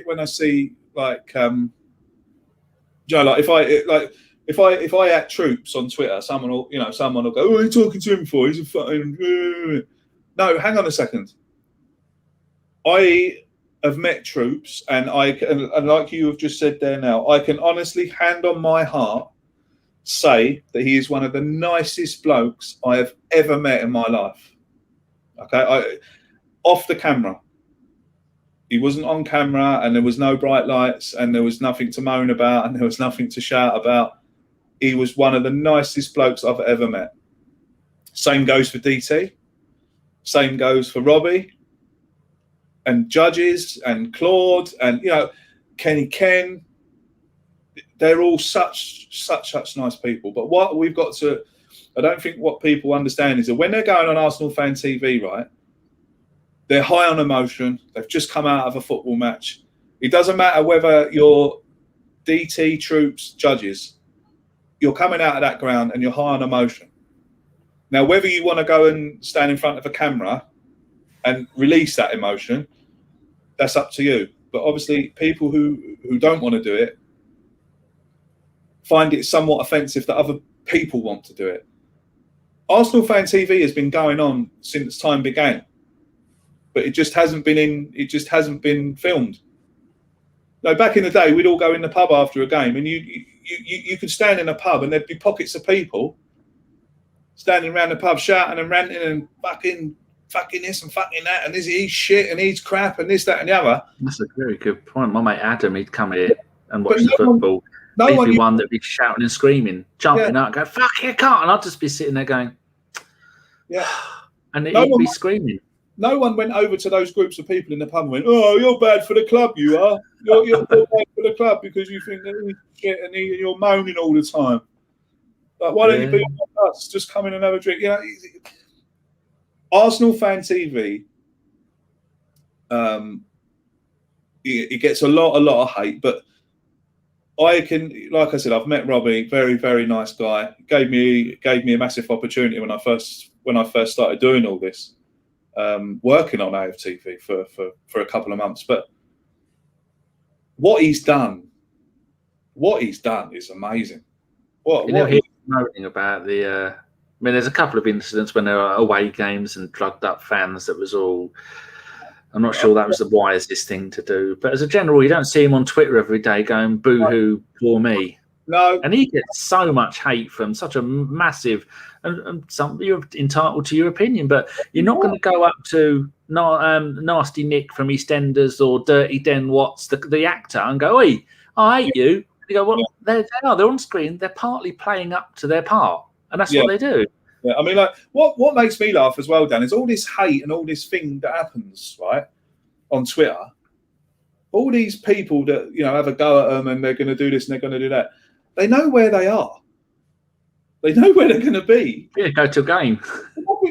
when I see like you know, like if I add troops on Twitter, someone will go, "Oh, what are you talking to him for? He's a fucking..." No, hang on a second. I have met troops, and like you have just said there now, I can honestly, hand on my heart, say that he is one of the nicest blokes I have ever met in my life. Okay, off the camera. He wasn't on camera, and there was no bright lights, and there was nothing to moan about, and there was nothing to shout about. He was one of the nicest blokes I've ever met. Same goes for DT. Same goes for Robbie, and Judges, and Claude, and, you know, Kenny Ken. They're all such nice people. But what we've got to, I don't think what people understand is that when they're going on Arsenal fan TV, right, they're high on emotion. They've just come out of a football match. It doesn't matter whether you're DT, troops, Judges. You're coming out of that ground and you're high on emotion. Now, whether you want to go and stand in front of a camera and release that emotion, that's up to you. But obviously, people who don't want to do it find it somewhat offensive that other people want to do it. Arsenal fan TV has been going on since time began, but it just hasn't been filmed. No, back in the day, we'd all go in the pub after a game, and you could stand in a pub and there'd be pockets of people standing around the pub shouting and ranting and fucking this and fucking that, and he's shit and he's crap and this, that, and the other. That's a very good point. My mate Adam, he'd come here and watch the football. He'd be one that'd be shouting and screaming, jumping out, going, "Fuck, you can't!" And I'd just be sitting there going, "Yeah," and he'd be screaming. No one went over to those groups of people in the pub and went, "Oh, you're bad for the club, you are. You're bad for the club because you think that he's shit and you're moaning all the time. Like, why don't you be on us? Just come in and have a drink." You know, Arsenal fan TV, it gets a lot of hate, but like I said, I've met Robbie, very, very nice guy. Gave me a massive opportunity when I first started doing all this. Working on AFTV for a couple of months, but what he's done is amazing. He's moaning about the. I mean, there's a couple of incidents when there are away games and drugged up fans. That was all. I'm not sure that was the wisest thing to do, but as a general, you don't see him on Twitter every day going "boo-hoo, poor me." No, and he gets so much hate from such a massive. And you're entitled to your opinion, but you're not going to go up to Nasty Nick from EastEnders or Dirty Den Watts, the actor, and go, "Oi, I hate you." You go, "Well, they're on screen. They're partly playing up to their part, and that's what they do." Yeah, I mean, like, what makes me laugh as well, Dan, is all this hate and all this thing that happens, right, on Twitter. All these people that, you know, have a go at them and they're going to do this and they're going to do that. They know where they are. They know where they're going to be. Yeah, go to a game.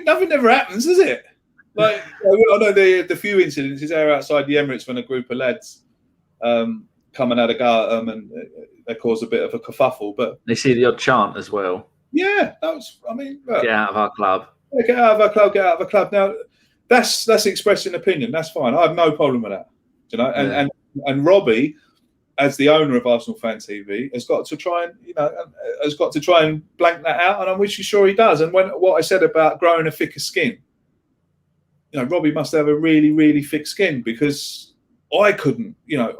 Nothing ever happens, does it? Like, I know the few incidents there outside the Emirates when a group of lads come and had a go at them and they cause a bit of a kerfuffle. But they see the odd chant as well. Yeah, that was. I mean, look, get out of our club. Get out of our club. Get out of our club. Now, that's expressing opinion. That's fine. I have no problem with that. You know, and Robbie, as the owner of Arsenal Fan TV, has got to try and blank that out, and I'm wishing sure he does. And what I said about growing a thicker skin, you know, Robbie must have a really, really thick skin, because I couldn't. You know,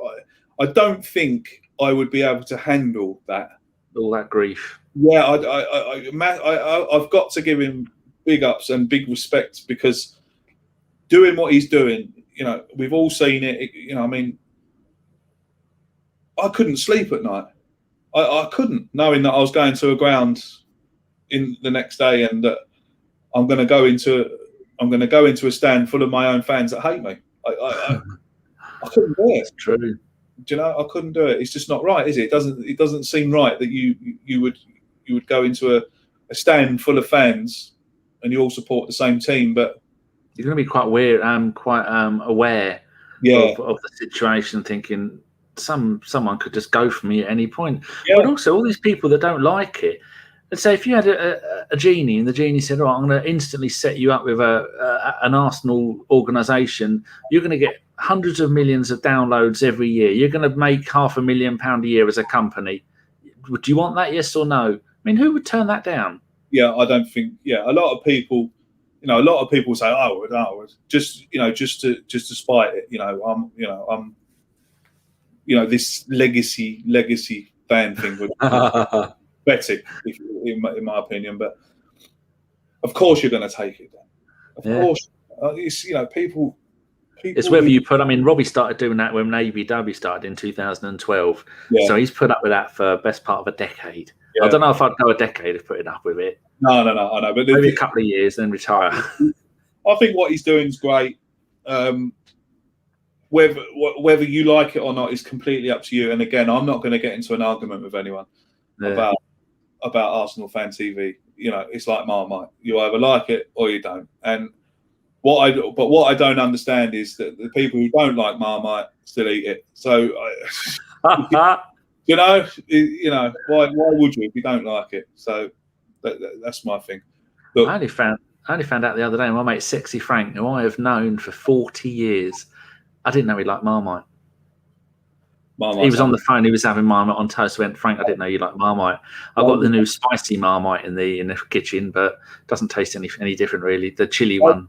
I don't think I would be able to handle that. All that grief. Yeah, I've got to give him big ups and big respect, because doing what he's doing, you know, we've all seen it. You know, I mean, I couldn't sleep at night. I couldn't, knowing that I was going to a ground in the next day, and that I'm going to go into a stand full of my own fans that hate me. I couldn't do it. It's true. Do you know? I couldn't do it. It's just not right, is it? It doesn't seem right that you would go into a stand full of fans and you all support the same team, but you're going to be quite weird. Quite aware of the situation, thinking someone could just go for me at any point. Yeah. But also all these people that don't like it. Let's say if you had a genie and the genie said, "Oh, I'm going to instantly set you up with an Arsenal organisation. You're going to get hundreds of millions of downloads every year. You're going to make £500,000 a year as a company. Would you want that? Yes or no?" I mean, who would turn that down? Yeah, I don't think. Yeah, a lot of people. You know, a lot of people say, "Oh, just to spite it." This legacy fan thing would be pathetic, in my opinion. But of course, you're going to take it. Of course, it's, you know, people. It's whether you put. I mean, Robbie started doing that when ABW started in 2012. Yeah. So he's put up with that for the best part of a decade. Yeah. I don't know if I'd go a decade of putting up with it. No, I know, but maybe a couple of years, then retire. I think what he's doing is great. Whether you like it or not is completely up to you. And again, I'm not going to get into an argument with anyone about Arsenal Fan TV. You know, it's like Marmite. You either like it or you don't. And what I don't understand is that the people who don't like Marmite still eat it. So, you know, why would you if you don't like it? So that's my thing. Look, I only found out the other day, my mate Sexy Frank, who I have known for 40 years, I didn't know he liked Marmite. He was on the phone. He was having Marmite on toast. Went, "Frank, I didn't know you like Marmite. I've got the new spicy Marmite in the kitchen, but it doesn't taste any different really. The chili one.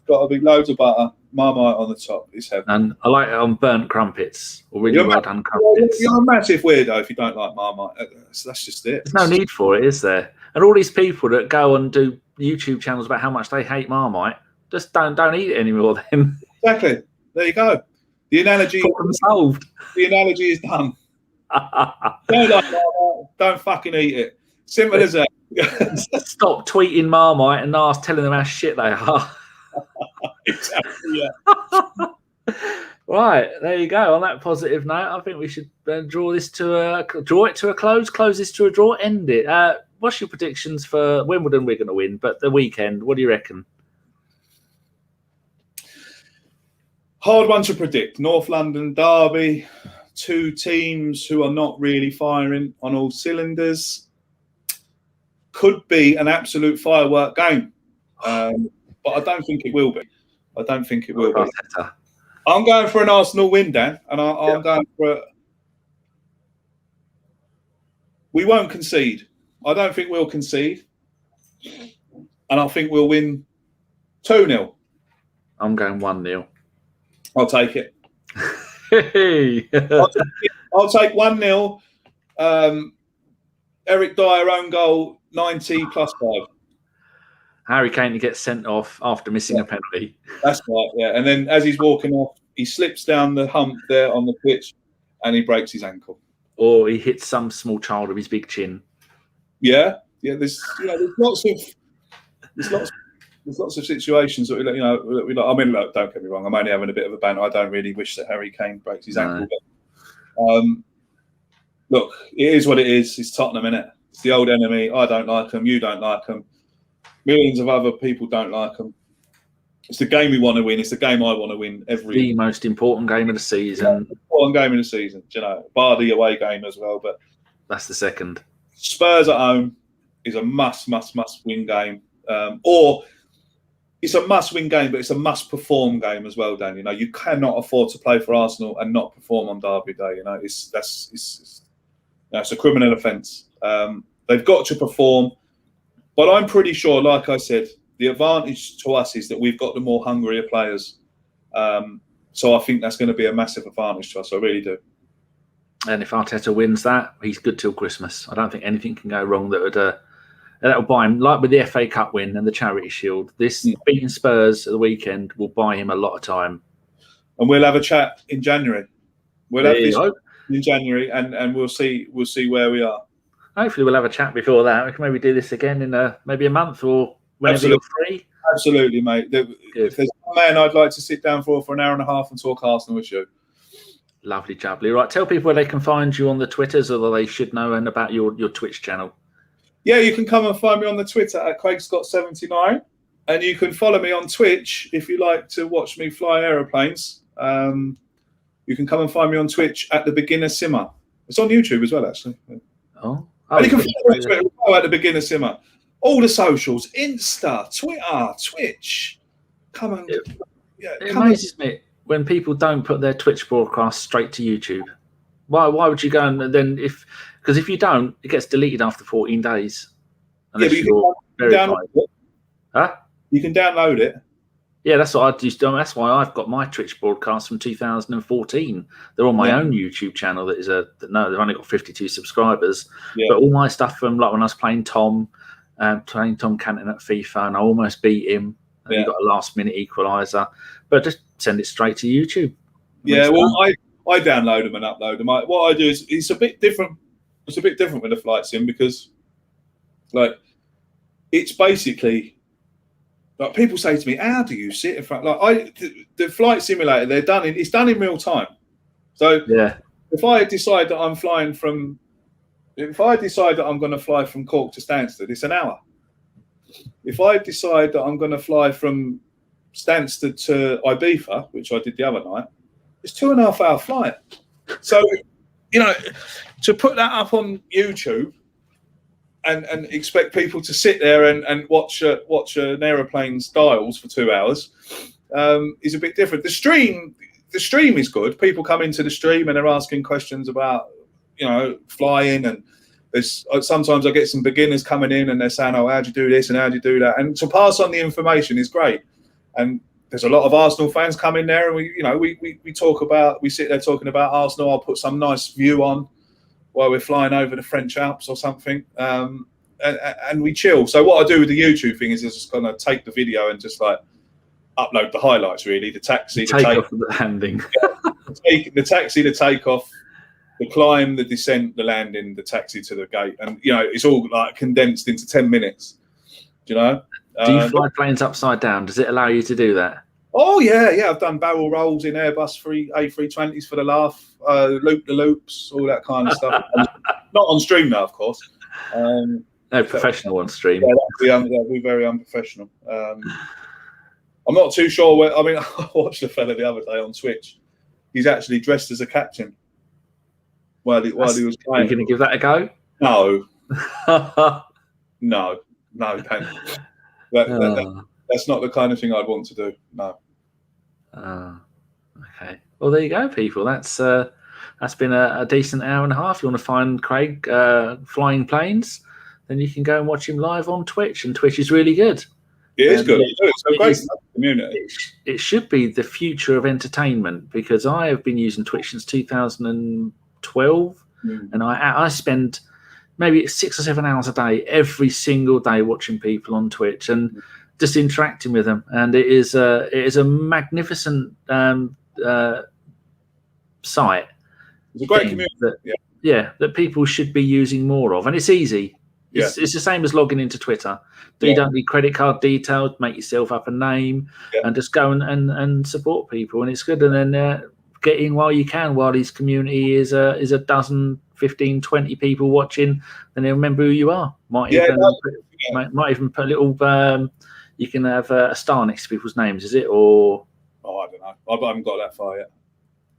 Got to be loads of butter, Marmite on the top. It's heaven. And I like it on burnt crumpets, or really well done crumpets. You're a massive weirdo if you don't like Marmite. That's just it. There's no need for it, is there? And all these people that go and do YouTube channels about how much they hate Marmite, just don't eat it anymore. Then exactly. There you go. The analogy problem solved. The analogy is done. Don't like Marmite, don't fucking eat it. Simple as that. Stop tweeting Marmite and telling them how shit they are. Exactly. Yeah. Right, there you go. On that positive note, I think we should draw it to a close. Close this to a draw. End it. What's your predictions for Wimbledon? We're going to win, but the weekend, what do you reckon? Hard one to predict. North London derby, two teams who are not really firing on all cylinders. Could be an absolute firework game, but I don't think it will be. I don't think it will be. I'm going for an Arsenal win, Dan, and I'm going for we won't concede. I don't think we'll concede, and I think we'll win 2-0. I'm going 1-0. I'll take it. Hey. I'll take 1-0. Eric Dyer own goal, 90 plus 5. Harry Kane gets sent off after missing a penalty. That's right, yeah. And then as he's walking off, he slips down the hump there on the pitch and he breaks his ankle. Or he hits some small child with his big chin. Yeah. There's lots of situations that we I mean, look, don't get me wrong. I'm only having a bit of a banter. I don't really wish that Harry Kane breaks his ankle. But, look, it is what it is. It's Tottenham, innit? It's the old enemy. I don't like them. You don't like them. Millions of other people don't like them. It's the game we want to win. It's the game I want to win the most important game of the season. Important game of the season. Bar the away game as well, but that's the second. Spurs at home is a must win game. Or it's a must-win game, but it's a must-perform game as well, Dan. You know, you cannot afford to play for Arsenal and not perform on Derby Day. You know, it's a criminal offence. They've got to perform, but I'm pretty sure, like I said, the advantage to us is that we've got the more hungrier players. So I think that's going to be a massive advantage to us. I really do. And if Arteta wins that, he's good till Christmas. I don't think anything can go wrong that'll buy him, like with the FA Cup win and the Charity Shield. This beating Spurs at the weekend will buy him a lot of time. And we'll have a chat in January. We'll have this in January, and we'll see where we are. Hopefully, we'll have a chat before that. We can maybe do this again in maybe a month or whenever you're free. Absolutely, mate. If there's one man I'd like to sit down for an hour and a half and talk Arsenal with you. Lovely, jubbly. Right, tell people where they can find you on the Twitters, or they should know, and about your Twitch channel. Yeah, you can come and find me on the Twitter at CraigScott79, and you can follow me on Twitch if you like to watch me fly aeroplanes. You can come and find me on Twitch at The Beginner Simmer. It's on YouTube as well, actually. Oh, and you can follow me on Twitter at The Beginner Simmer. All the socials, Insta, Twitter, Twitch. Come on. It amazes me when people don't put their Twitch broadcast straight to YouTube. Why would you go and then because if you don't, it gets deleted after 14 days. Unless you're verified. Huh? You can download it. Yeah, that's what I used to do. That's why I've got my Twitch broadcasts from 2014. They're on my own YouTube channel. They've only got 52 subscribers. Yeah. But all my stuff from like when I was playing Tom Canton at FIFA, and I almost beat him. And he got a last-minute equaliser. But just send it straight to YouTube. Yeah, well, I download them and upload them. What I do is it's a bit different. It's a bit different with the flight sim because, like, it's basically like people say to me, "How do you sit in front?" Like the flight simulator, it's done in real time. So if I decide that I'm going to fly from Cork to Stansted, it's an hour. If I decide that I'm going to fly from Stansted to Ibiza, which I did the other night, it's 2.5 hour flight. So, you know, to put that up on YouTube and expect people to sit there and watch an aeroplane's dials for 2 hours is a bit different. The stream is good. People come into the stream and they're asking questions about, you know, flying, and sometimes I get some beginners coming in and they're saying, "Oh, how do you do this and how do you do that?" And to pass on the information is great. And there's a lot of Arsenal fans come in there, and we sit there talking about Arsenal. I'll put some nice view on while we're flying over the French Alps or something, and we chill. So what I do with the YouTube thing is just kind of take the video and just like upload the highlights. Really, the taxi, the takeoff, the landing, the taxi, the takeoff, the climb, the descent, the landing, the taxi to the gate, and you know it's all like condensed into 10 minutes. Do you know? Do you fly planes upside down? Does it allow you to do that? Oh yeah. I've done barrel rolls in Airbus A320s for the laugh, loop the loops, all that kind of stuff. Not on stream now, of course. No professional on stream. Yeah, that'd be very unprofessional. I'm not too sure. I watched a fella the other day on Twitch. He's actually dressed as a captain while he was playing. Are you going to give that a go? No. No, don't. That's not the kind of thing I'd want to do. No. Okay. Well, there you go, people. That's been a decent hour and a half. If you want to find Craig flying planes, then you can go and watch him live on Twitch, and Twitch is really good. It is good. It's a great community. It should be the future of entertainment, because I have been using Twitch since 2012, and I spend maybe 6 or 7 hours a day, every single day, watching people on Twitch and just interacting with them. And it is a magnificent site. It's a great community. That people should be using more of, and it's easy. It's the same as logging into Twitter. You don't need credit card details. Make yourself up a name and just go and support people, and it's good. And then get in while you can, while his community is a dozen, 15, 20 people watching, and they'll remember who you are. Might even put a little. You can have a star next to people's names, is it? Or I don't know. I haven't got that far yet.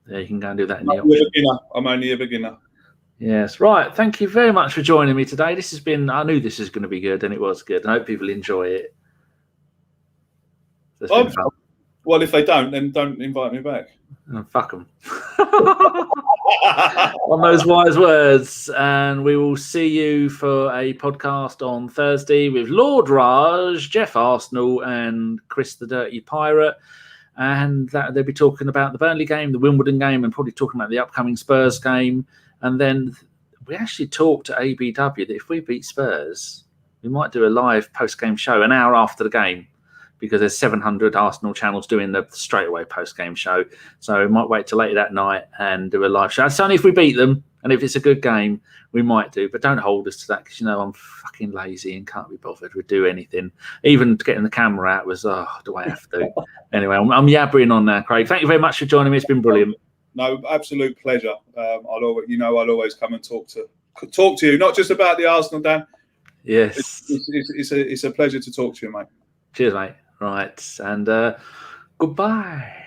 Yeah, you can go and do that in the option. I'm only a beginner. Yes, right. Thank you very much for joining me today. This has been. I knew this was going to be good, and it was good. I hope people enjoy it. Well, if they don't, then don't invite me back. Oh, fuck them. On those wise words, and we will see you for a podcast on Thursday with Lord Raj, Jeff Arsenal, and Chris the Dirty Pirate. And they'll be talking about the Burnley game, the Wimbledon game, and probably talking about the upcoming Spurs game. And then we actually talked to ABW that if we beat Spurs, we might do a live post-game show an hour after the game, because there's 700 Arsenal channels doing the straightaway post-game show. So we might wait till later that night and do a live show. It's only if we beat them, and if it's a good game, we might do. But don't hold us to that, because, I'm fucking lazy and can't be bothered with do anything. Even getting the camera out was, do I have to? Anyway, I'm yabbering on now, Craig. Thank you very much for joining me. It's been brilliant. No, absolute pleasure. I'll always come and talk to you, not just about the Arsenal, Dan. Yes. It's a pleasure to talk to you, mate. Cheers, mate. Right, and goodbye.